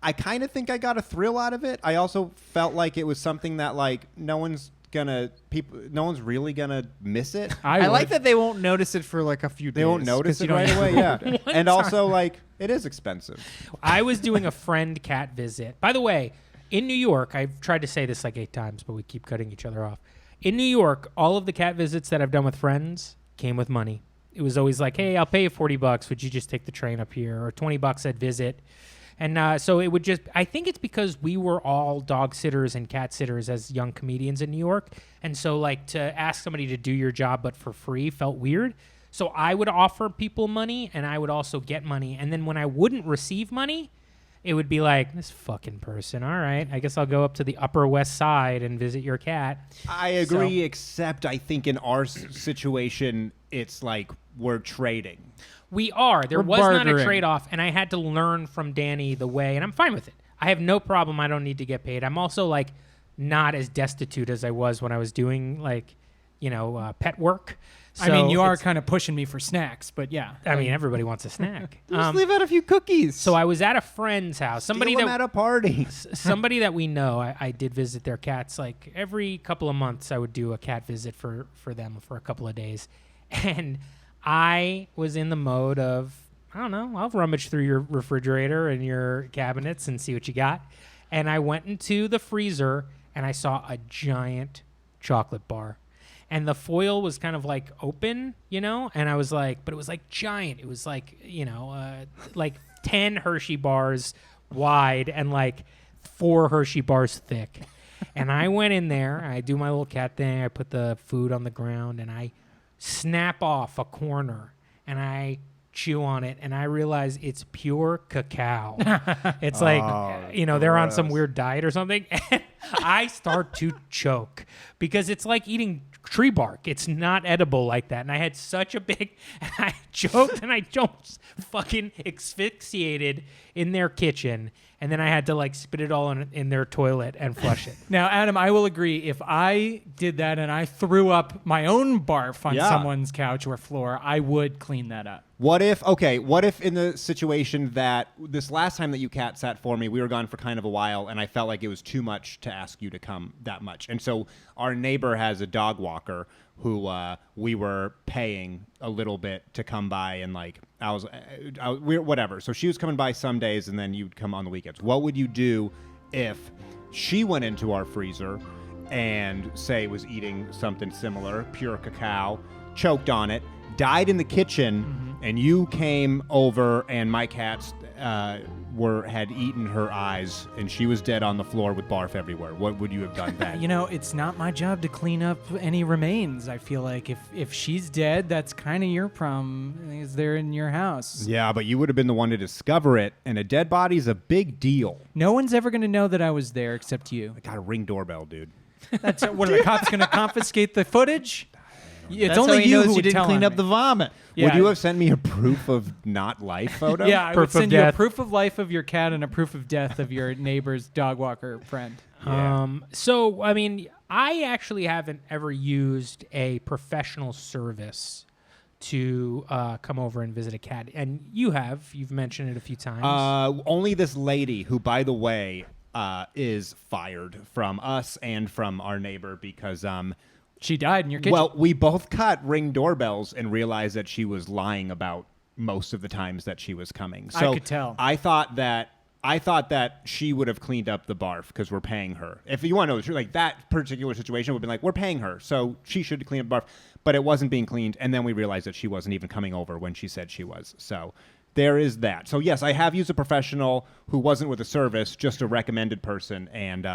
I kind of think I got a thrill out of it. I also felt like it was something that like no one's really gonna miss it. I like that they won't notice it for like a few days. They won't notice 'cause you it don't right away. Yeah, One and time. also like it is expensive. I was doing a friend cat visit. By the way, in New York, I've tried to say this like 8 times, but we keep cutting each other off. In New York, all of the cat visits that I've done with friends came with money. It was always like, hey, I'll pay you $40. Would you just take the train up here? Or $20 at visit. And so it would just, I think it's because we were all dog sitters and cat sitters as young comedians in New York. And so like to ask somebody to do your job but for free felt weird. So I would offer people money, and I would also get money. And then when I wouldn't receive money, it would be like, this fucking person, all right, I guess I'll go up to the Upper West Side and visit your cat. I agree, except I think in our situation, it's like we're trading. We are. There We're was not a bartering. trade-off, and I had to learn from Danny the way, and I'm fine with it. I have no problem. I don't need to get paid. I'm also, like, not as destitute as I was when I was doing, like, pet work. I mean, So you are it's- kind of pushing me for snacks, but yeah. I mean, everybody wants a snack. Just leave out a few cookies. So I was at a friend's house. Somebody Steal them at a party. somebody that we know. I did visit their cats. Like every couple of months, I would do a cat visit for them for a couple of days, and I was in the mode of, I don't know, I'll rummage through your refrigerator and your cabinets and see what you got. And I went into the freezer and I saw a giant chocolate bar. And the foil was kind of like open, and I was like, but it was like giant. It was like, like 10 Hershey bars wide and like 4 Hershey bars thick. And I went in there, I do my little cat thing. I put the food on the ground and I snap off a corner and I chew on it and I realize it's pure cacao. It's like, they're on some gross. weird diet or something. And I start to choke because it's like eating tree bark. It's not edible like that. And I had such a big, and I choked and I just fucking asphyxiated in their kitchen. And then I had to like spit it all in their toilet and flush it. Now, Adam, I will agree. If I did that and I threw up my own barf on Yeah. someone's couch or floor, I would clean that up. What if in the situation that this last time that you cat sat for me, we were gone for kind of a while, and I felt like it was too much to ask you to come that much. And so our neighbor has a dog walker who we were paying a little bit to come by, and like whatever. So she was coming by some days, and then you'd come on the weekends. What would you do if she went into our freezer and say was eating something similar, pure cacao, choked on it, died in the kitchen, and you came over and my cats had eaten her eyes and she was dead on the floor with barf everywhere? What would you have done then? It's not my job to clean up any remains. I feel like if she's dead, that's kind of your problem. Is they're in your house. Yeah, but you would have been the one to discover it, and a dead body's a big deal. No one's ever going to know that I was there except you. I got a Ring doorbell, dude. That's what are the cops going to confiscate the footage? It's That's only how he you knows who you would didn't tell clean on up me. the vomit. Yeah. Would you have sent me a proof of not life photo? Yeah, I would Proof of send you a death. proof of life of your cat and a proof of death of your neighbor's dog walker friend. So, I mean, I actually haven't ever used a professional service to come over and visit a cat. And you have. You've mentioned it a few times. Only this lady, who, by the way, is fired from us and from our neighbor because She died in your kitchen. well, we both got Ring doorbells and realized that she was lying about most of the times that she was coming. So I could tell. I thought that she would have cleaned up the barf because we're paying her. If you want to know the truth, like that particular situation would have been like, we're paying her, so she should clean up the barf. But it wasn't being cleaned, and then we realized that she wasn't even coming over when she said she was. So there is that. So yes, I have used a professional who wasn't with a service, just a recommended person, and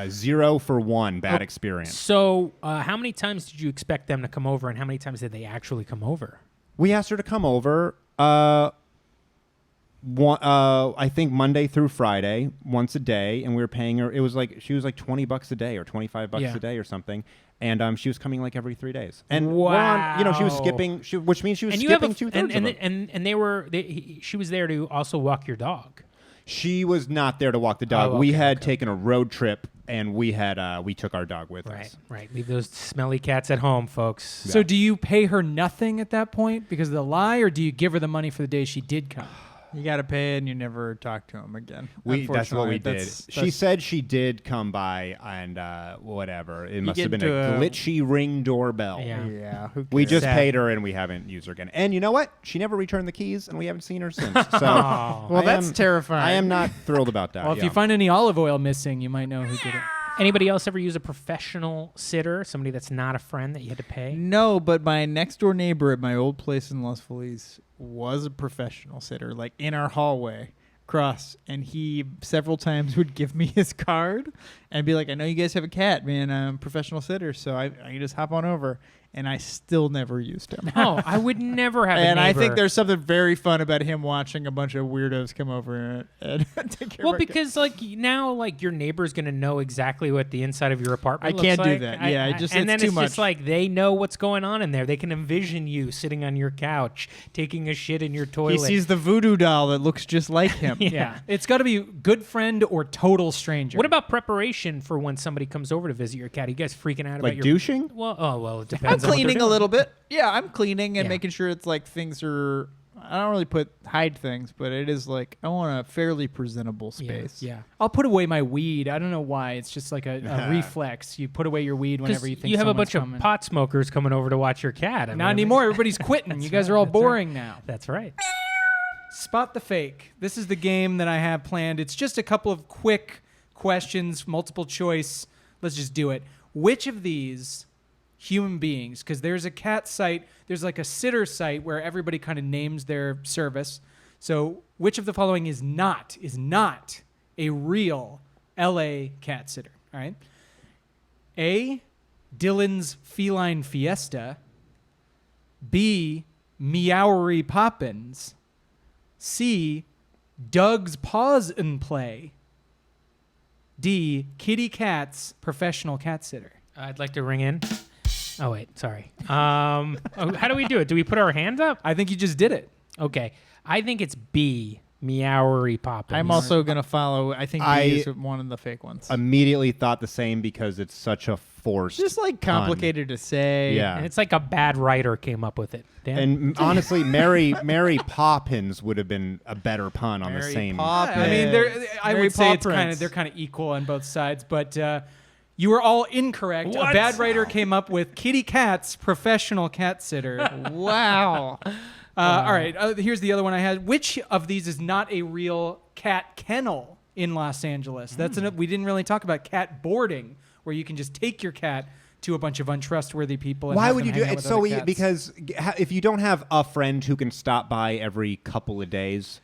0 for 1 bad experience. So, how many times did you expect them to come over, and how many times did they actually come over? We asked her to come over. I think Monday through Friday, once a day, and we were paying her. It was like she was like $20 a day or $25 Yeah. a day or something, and she was coming like every 3 days. And Wow. she was skipping, which means she was And you have skipping a, 2/3 and, of them. and she was there to also walk your dog. She was not there to walk the dog. Oh, We okay, had okay. taken a road trip, and we took our dog with Right, us. right. Leave those smelly cats at home, folks. So do you pay her nothing at that point because of the lie, or do you give her the money for the days she did come? You got to pay and you never talk to him again. That's what we Unfortunately, did. She said she did come by, and whatever. It must have get been a to a- glitchy Ring doorbell. Yeah. Yeah. Who We cares? just Sad. paid her, and we haven't used her again. And you know what? She never returned the keys, and we haven't seen her since. So Aw. Well, I that's am- terrifying. I am not thrilled about that. Well, if yeah. you find any olive oil missing, you might know who did it. Anybody else ever use a professional sitter, somebody that's not a friend that you had to pay? No, but my next door neighbor at my old place in Los Feliz was a professional sitter, like in our hallway across, and he several times would give me his card and be like, I know you guys have a cat, man. I'm a professional sitter, so I can just hop on over. and I still never used him. Oh, I would never have a And I neighbor. think there's something very fun about him watching a bunch of weirdos come over and take care Well, of our because like now, like your neighbor's gonna know exactly what the inside of your apartment I looks can't do like. that. Yeah, and it's then too it's much. just like they know what's going on in there. They can envision you sitting on your couch, taking a shit in your toilet. He sees the voodoo doll that looks just like him. Yeah. It's got to be good friend or total stranger. What about preparation for when somebody comes over to visit your cat? Are you guys freaking out about Like your douching? Well, it I'm depends. on what they're cleaning a doing. little bit. Yeah, I'm cleaning and Yeah. making sure it's like things are. I don't really hide things, but it is like I want a fairly presentable space. Yeah. I'll put away my weed. I don't know why. It's just like a reflex. You put away your weed whenever you think you have a someone's bunch coming. of pot smokers coming over to watch your cat. I Not mean, anymore. Everybody's quitting. You guys are all That's right. boring now. That's right. Spot the fake. This is the game that I have planned. It's just a couple of quick questions, multiple choice. Let's just do it. Which of these human beings, because there's a cat site, there's like a sitter site where everybody kind of names their service. So which of the following is not a real LA cat sitter? All right. A, Dylan's Feline Fiesta. B, Meowery Poppins. C, Doug's Paws and Play. D, Kitty Cat's professional cat sitter. I'd like to ring in. Oh wait, sorry. How do we do it? Do we put our hand up? I think you just did it. Okay, I think it's B. Meowery Poppins. I'm also gonna follow. I think I- B is one of the fake ones. Immediately thought the same because it's such a forced. Just like complicated to say. Yeah. And it's like a bad writer came up with it. Dan? And honestly, Mary Poppins would have been a better pun on the Mary same. Poppins. I mean, I Mary would say it's Poppins. they're kind of equal on both sides, but you were all incorrect. What? A bad writer came up with Kitty Cat's professional cat sitter. Wow. All right, here's the other one I had. Which of these is not a real cat kennel in Los Angeles? We didn't really talk about cat boarding, where you can just take your cat to a bunch of untrustworthy people. And Why have would them you do hang it? out It's with so other easy cats. because if you don't have a friend who can stop by every couple of days,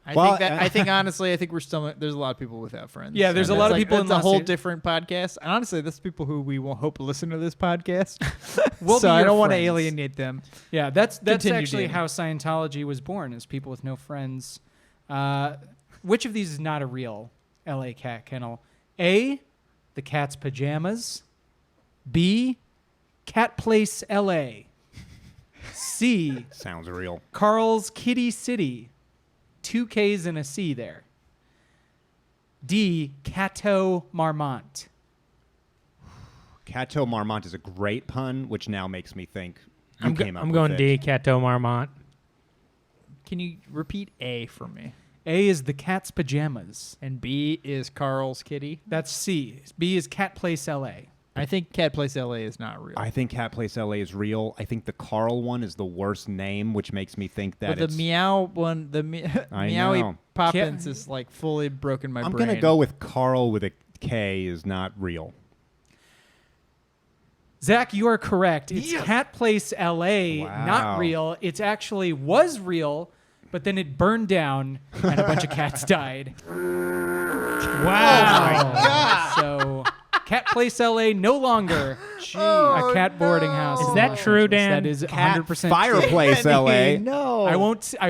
I think honestly, we're still. There's a lot of people without friends. Yeah, there's And a lot that's of people in It's a Los whole Angeles. different podcast. And honestly, that's people who we will hope listen to this podcast. We'll so be I your don't want to friends. alienate them. Yeah, that's Continue, actually Danny. how Scientology was born, is people with no friends. Which of these is not a real LA cat kennel? A, the cat's pajamas. B, Cat Place LA. C, sounds real. Carl's Kitty City. 2 K's and a C there. D, Cateau Marmont. Cateau Marmont is a great pun, which now makes me think you I'm came up with going it. D. Cateau Marmont. Can you repeat A for me? A is the cat's pajamas. And B is Carl's Kitty. That's C. B is Cat Place LA. I think Cat Place LA is not real. I think Cat Place LA is real. I think the Carl one is the worst name, which makes me think that but the it's. meow one, the I meowy know. Poppins is like fully broken my I'm brain. gonna go with Carl with a K is not real. Zach, you are correct. It's Cat Place LA, Wow. not real. It actually was real, but then it burned down and a bunch of cats died. Wow. So Cat Place LA no longer a cat boarding house. Is in that Los true, Angeles. Dan? That is Cat 100% true. Fireplace LA. No. I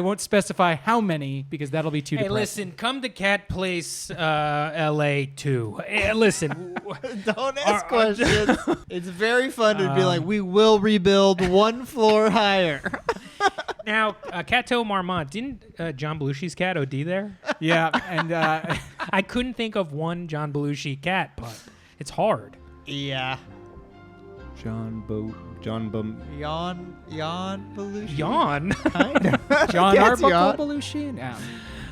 won't specify how many because that'll be too Hey, depressing. listen, come to Cat Place LA too. Hey, listen. Don't ask questions. It's very fun to be like, we will rebuild one floor higher. Now, Cateau Marmont, didn't John Belushi's cat OD there? Yeah, and I couldn't think of one John Belushi cat, but it's hard. Yeah. John Yawn Belushi. Yawn. Kind of. John Cats Arbuckle yawn. Belushi. Yeah.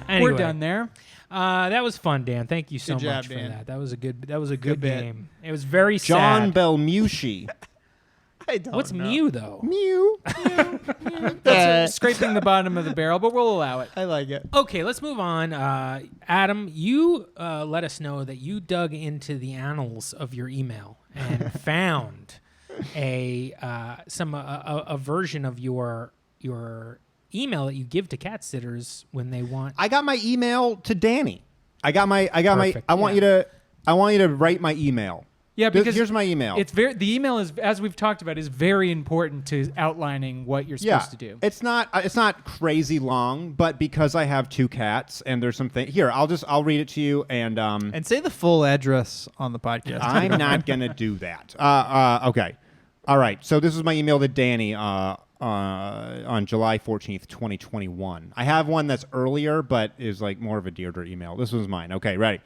Anyway, We're done there. That was fun, Dan. Thank you so Good job, much for Dan. that. That was a good Good bit. game. It was very John sad. Belmushi. I don't What's know. Mew though? Mew. That's scraping the bottom of the barrel, but we'll allow it. I like it. Okay, let's move on. Adam, you let us know that you dug into the annals of your email and found a version of your email that you give to cat sitters when they want. I got my email to Danny. I Perfect. want you to write my email. Yeah, because here's my email. The email is, as we've talked about, is very important to outlining what you're supposed to do. It's not crazy long, but because I have 2 cats and there's some things here, I'll read it to you and say the full address on the podcast. I'm not gonna do that. Okay. All right. So this is my email to Danny on July 14th, 2021. I have one that's earlier, but is like more of a Deirdre email. This was mine. Okay, ready.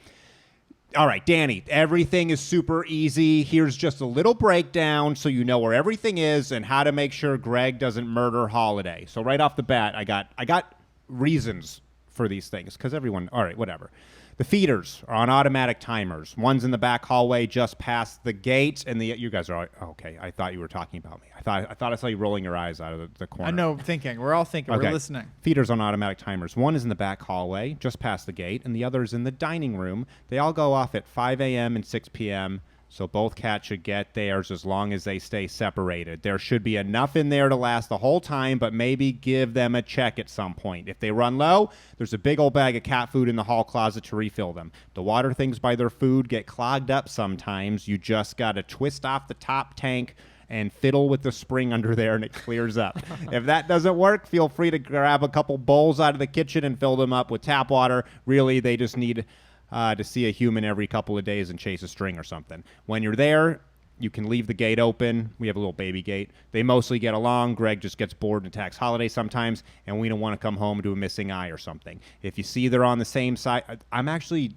All right, Danny, everything is super easy. Here's just a little breakdown so you know where everything is and how to make sure Greg doesn't murder Holiday. So right off the bat, I got reasons for these things because everyone, all right, whatever. The feeders are on automatic timers. One's in the back hallway just past the gate, and you guys are okay. I thought you were talking about me. I thought I saw you rolling your eyes out of the corner. I know, thinking. We're all thinking. Okay. We're listening. Feeders on automatic timers. One is in the back hallway, just past the gate, and the other is in the dining room. They all go off at 5 a.m. and 6 p.m., so both cats should get theirs as long as they stay separated. There should be enough in there to last the whole time, but maybe give them a check at some point. If they run low, there's a big old bag of cat food in the hall closet to refill them. The water things by their food get clogged up sometimes. You just got to twist off the top tank and fiddle with the spring under there, and it clears up. If that doesn't work, feel free to grab a couple bowls out of the kitchen and fill them up with tap water. Really, they just need to see a human every couple of days and chase a string or something. When you're there, you can leave the gate open. We have a little baby gate. They mostly get along. Greg just gets bored and attacks Holiday sometimes, and we don't want to come home to a missing eye or something. If you see they're on the same side, I'm actually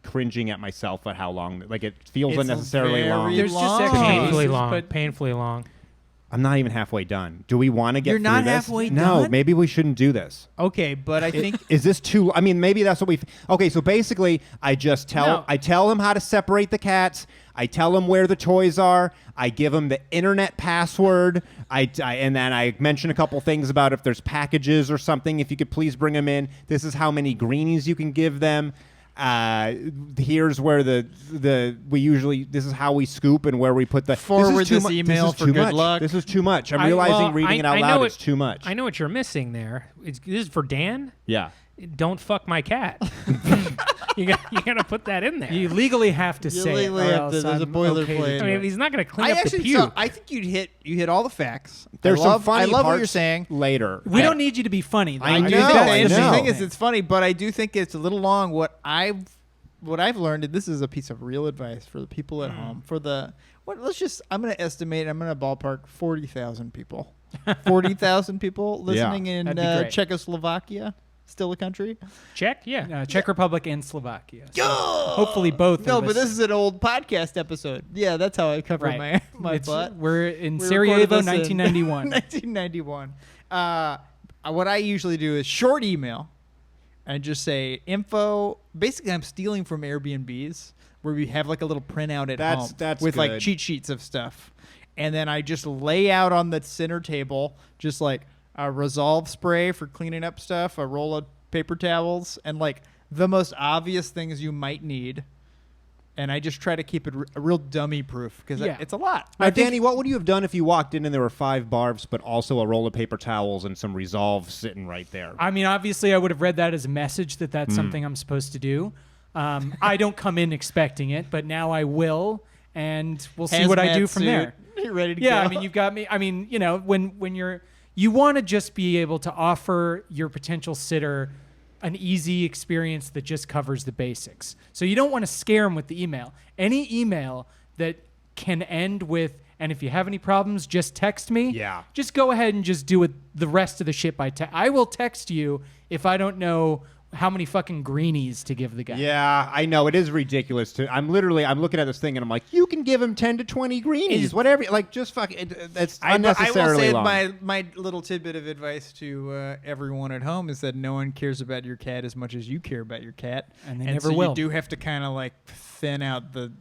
cringing at myself at how long. Like, it feels It's unnecessarily very long. There's long. just Painfully cases, long. but Painfully long. I'm not even halfway done. Do we want to get You're not through this? halfway No, done? maybe we shouldn't do this. Okay, but I think Is this too? I mean, maybe that's what we. Okay, so basically, I tell him how to separate the cats. I tell him where the toys are. I give him the internet password. And then I mention a couple things about if there's packages or something. If you could please bring them in. This is how many greenies you can give them. Here's where this is how we scoop and where we put the Forward this is this email for good much. luck. This is too much. I'm realizing reading it out loud is too much. I know what you're missing there. This is for Dan. Yeah. Don't fuck my cat. you gotta put that in there. you legally have to You say legally it. Or have to- else there's a I'm boilerplate. okay to I do mean, it. he's not gonna clean I up the actually pew. I think you hit all the facts. There's some funny I love what parts you're saying. later. We don't need you to be funny. I do know, think the I interesting know. thing is it's funny, but I do think it's a little long. What I've learned, and this is a piece of real advice for the people at home. I'm going to estimate. I'm going to ballpark 40,000 people. 40,000 people listening in That'd be great. Czechoslovakia, still a country. Czech, yeah. Czech Republic and Slovakia. So hopefully both. No, of but us- this is an old podcast episode. Yeah, that's how I cover right. my It's- butt. We're in We Sarajevo, recorded this in 1991. 1991. What I usually do is short email and just say info. Basically, I'm stealing from Airbnbs where we have like a little printout at home That's with like good. cheat sheets of stuff. And then I just lay out on the center table just like a Resolve spray for cleaning up stuff, a roll of paper towels, and like the most obvious things you might need. And I just try to keep it real dummy proof because Yeah. it's a lot. Now, Danny, what would you have done if you walked in and there were 5 barfs, but also a roll of paper towels and some Resolve sitting right there? I mean, obviously, I would have read that as a message that that's something I'm supposed to do. I don't come in expecting it, but now I will, and we'll see what I do from there. You're ready to Yeah, go. I mean, you've got me. I mean, you know, when you want to just be able to offer your potential sitter an easy experience that just covers the basics. So you don't want to scare them with the email. Any email that can end with, and if you have any problems, just text me. Yeah. Just go ahead and just do it the rest of the shit by text. I will text you if I don't know how many fucking greenies to give the guy. Yeah, I know. It is ridiculous. I'm looking at this thing and I'm like, you can give him 10 to 20 greenies, whatever. Like, just fuck it. That's unnecessarily I will long. say my little tidbit of advice to everyone at home is that no one cares about your cat as much as you care about your cat. And they never so will. You do have to kind of like thin out the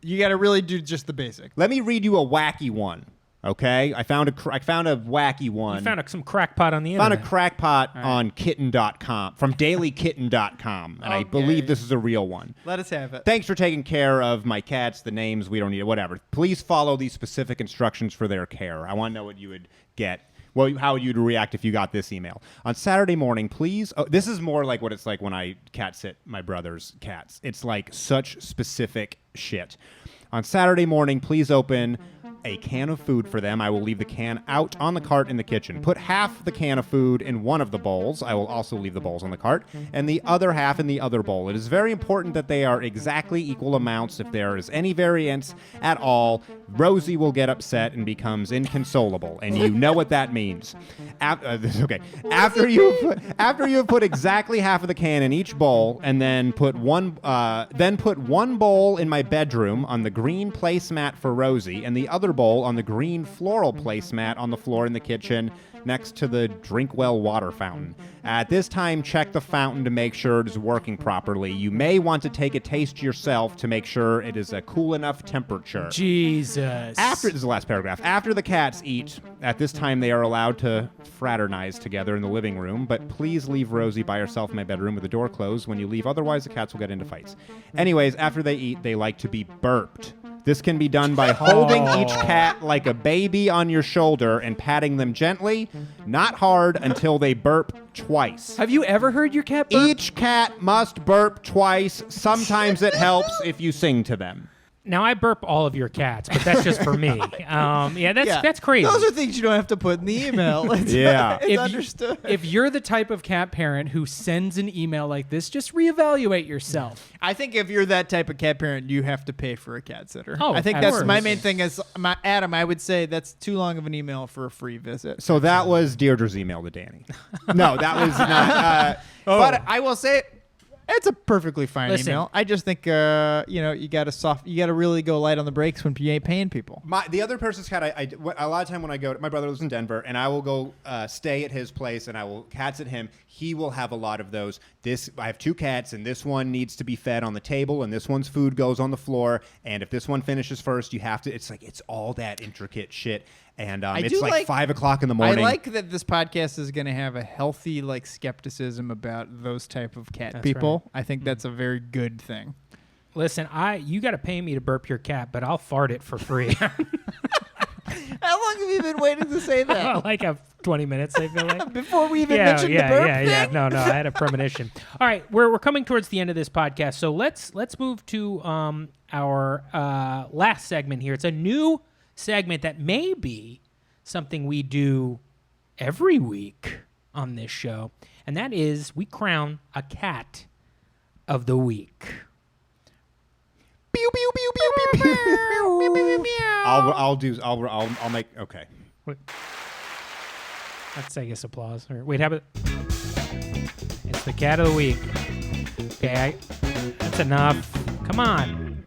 you got to really do just the basic. Let me read you a wacky one. Okay, I found a wacky one. You found some crackpot on the Found a internet. crackpot on kitten.com from dailykitten.com, and I Okay. believe this is a real one. Let us have it. Thanks for taking care of my cats, the names, we don't need it, whatever. Please follow these specific instructions for their care. I want to know what you would get. Well, how you'd react if you got this email. On Saturday morning, please. Oh, this is more like what it's like when I cat sit my brother's cats. It's like such specific shit. On Saturday morning, please open a can of food for them. I will leave the can out on the cart in the kitchen. Put half the can of food in one of the bowls. I will also leave the bowls on the cart, and the other half in the other bowl. It is very important that they are exactly equal amounts. If there is any variance at all, Rosie will get upset and becomes inconsolable, and you know what that means. Okay. After you have put exactly half of the can in each bowl, and then put one bowl in my bedroom on the green placemat for Rosie, and the other bowl on the green floral placemat on the floor in the kitchen next to the Drinkwell water fountain. At this time, check the fountain to make sure it is working properly. You may want to take a taste yourself to make sure it is a cool enough temperature. Jesus. This is the last paragraph. After the cats eat, at this time they are allowed to fraternize together in the living room, but please leave Rosie by herself in my bedroom with the door closed when you leave, otherwise the cats will get into fights. Anyways, after they eat, they like to be burped. This can be done by holding each cat like a baby on your shoulder and patting them gently, not hard, until they burp twice. Have you ever heard your cat burp? Each cat must burp twice. Sometimes it helps if you sing to them. Now I burp all of your cats, but that's just for me. That's crazy. Those are things you don't have to put in the email. It's, Yeah. it's understood. If you're the type of cat parent who sends an email like this, just reevaluate yourself. I think if you're that type of cat parent, you have to pay for a cat sitter. Oh, I think of that's course. my main thing. Is Adam, I would say that's too long of an email for a free visit. So that was Deirdre's email to Danny. No, that was not. But I will say, it's a perfectly fine Listen. email. I just think you gotta really go light on the brakes when you ain't paying people. The other person's cat, a lot of time when I go, my brother lives in Denver, and I will go stay at his place, and I will cats at him. He will have a lot of those. I have two cats, and this one needs to be fed on the table, and this one's food goes on the floor, and if this one finishes first, you have to. It's all that intricate shit, and it's like 5 o'clock in the morning. I like that this podcast is going to have a healthy skepticism about those type of cat That's people. I think that's a very good thing. Listen, you got to pay me to burp your cat, but I'll fart it for free. How long have you been waiting to say that? Like 20 minutes, I feel like. Before we even mentioned the burp thing? No, I had a premonition. All right, we're coming towards the end of this podcast, so let's move to our last segment here. It's a new segment that may be something we do every week on this show, and that is we crown a cat of the week. Pew, pew, pew, pew, pew, pew, pew, pew, pew. I'll make okay. That's, I guess, applause. Or, wait, how about... It's the cat of the week. Okay, that's enough. Come on.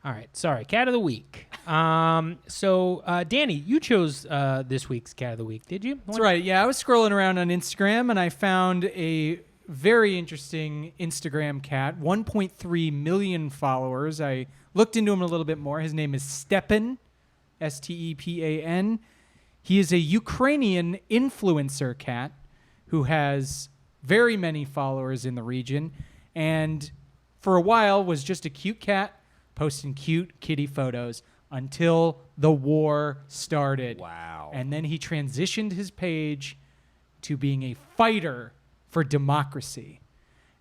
All right, sorry. Cat of the week. So, Danny, you chose this week's cat of the week, did you? That's right. Yeah, I was scrolling around on Instagram, and I found a very interesting Instagram cat, 1.3 million followers. I looked into him a little bit more. His name is Stepan, Stepan. He is a Ukrainian influencer cat who has very many followers in the region, and for a while was just a cute cat posting cute kitty photos until the war started. Wow. And then he transitioned his page to being a fighter for democracy.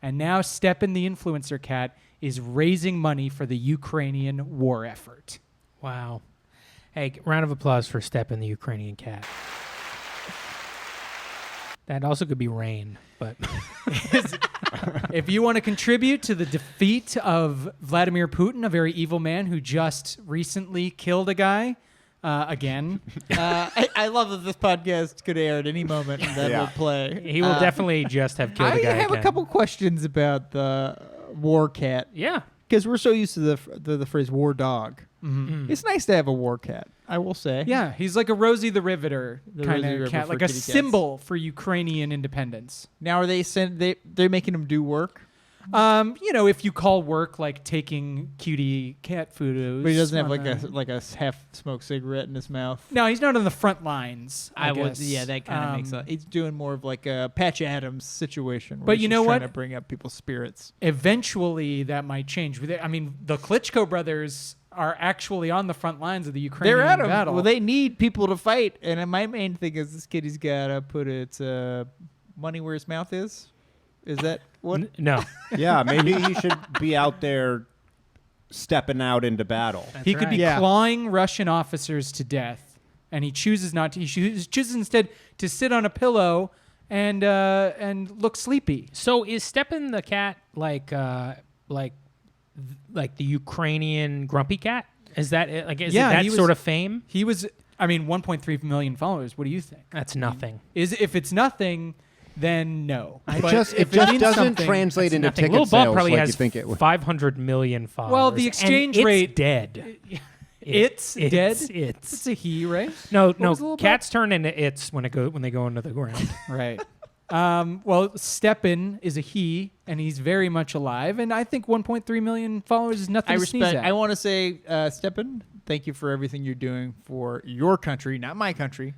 And now Stepan the influencer cat is raising money for the Ukrainian war effort. Wow. Hey, round of applause for Stepan the Ukrainian cat. That also could be rain, but... If you want to contribute to the defeat of Vladimir Putin, a very evil man who just recently killed a guy, again. I love that this podcast could air at any moment and that will play. He will definitely just have killed a guy I have again. a couple questions about the war cat. Yeah. Because we're so used to the phrase war dog. Mm-hmm. It's nice to have a war cat, I will say. Yeah, he's like a Rosie the Riveter The kind Rosie of Riveter cat, for like a kitty cats. symbol for Ukrainian independence. Now are they're making him do work? If you call work like taking cutie cat photos. But he doesn't have on like a half smoked cigarette in his mouth. No, he's not on the front lines. I guess. That kind of makes sense. He's doing more of like a Patch Adams situation. Where But he's you just know trying what? to bring up people's spirits. Eventually, that might change. I mean, the Klitschko brothers are actually on the front lines of the Ukrainian They're at him. battle. Well, they need people to fight, and my main thing is this kitty's gotta put its money where his mouth is. Is that what? No. Yeah, maybe he should be out there stepping out into battle. He could be Yeah. clawing Russian officers to death, and he chooses not to. He chooses instead to sit on a pillow and look sleepy. So is Stepan the cat like the Ukrainian grumpy cat? Is that like is Yeah, it that he was- sort of fame? He was, 1.3 million followers. What do you think? That's nothing. If it's nothing, then no. It But just if doesn't means something- translate into Nothing. ticket Lil Bub sales probably like has you think it would. 500 million followers. Well, the and exchange it's rate- dead. It's dead. It's It's a he, right? no. was Lil Bub? Cats turn into it's when they go into the ground. Right. Well, Stepan is a he, and he's very much alive. And I think 1.3 million followers is nothing I to sneeze respect. at. I want to say, Stepan, thank you for everything you're doing for your country, not my country.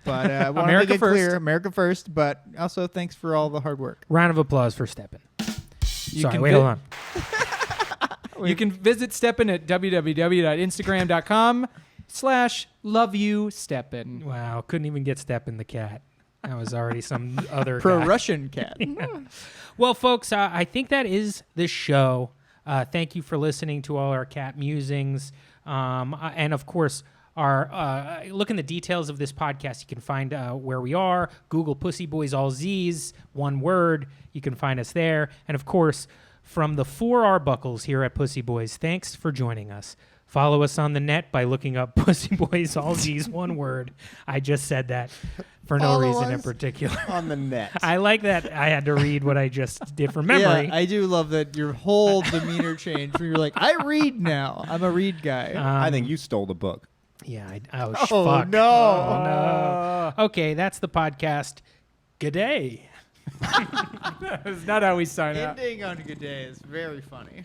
But I want to America make it clear, first. America first. But also thanks for all the hard work. Round of applause for Stepan. You Sorry, can wait, vi- hold on. You can visit Stepan at www.instagram.com/loveyousteppan. Wow, couldn't even get Stepan the cat. That was already some other guy. Pro-Russian cat. Well, folks, I think that is the show. Thank you for listening to all our cat musings. And, of course, our look in the details of this podcast. You can find where we are. Google PuzzyBoyz, all Z's, one word. You can find us there. And, of course, from the 4 Arbuckles here at PuzzyBoyz, thanks for joining us. Follow us on the net by looking up PuzzyBoyz, all Z's, one word. I just said that for no Follow reason in us particular. on the net. I like that I had to read what I just did from memory. Yeah, I do love that your whole demeanor changed. Where you're like, I read now. I'm a read guy. I think you stole the book. Yeah. Oh, Fuck. no. Oh, no. Okay, that's the podcast. Good day. That's not how we sign out. Ending on a good day is very funny.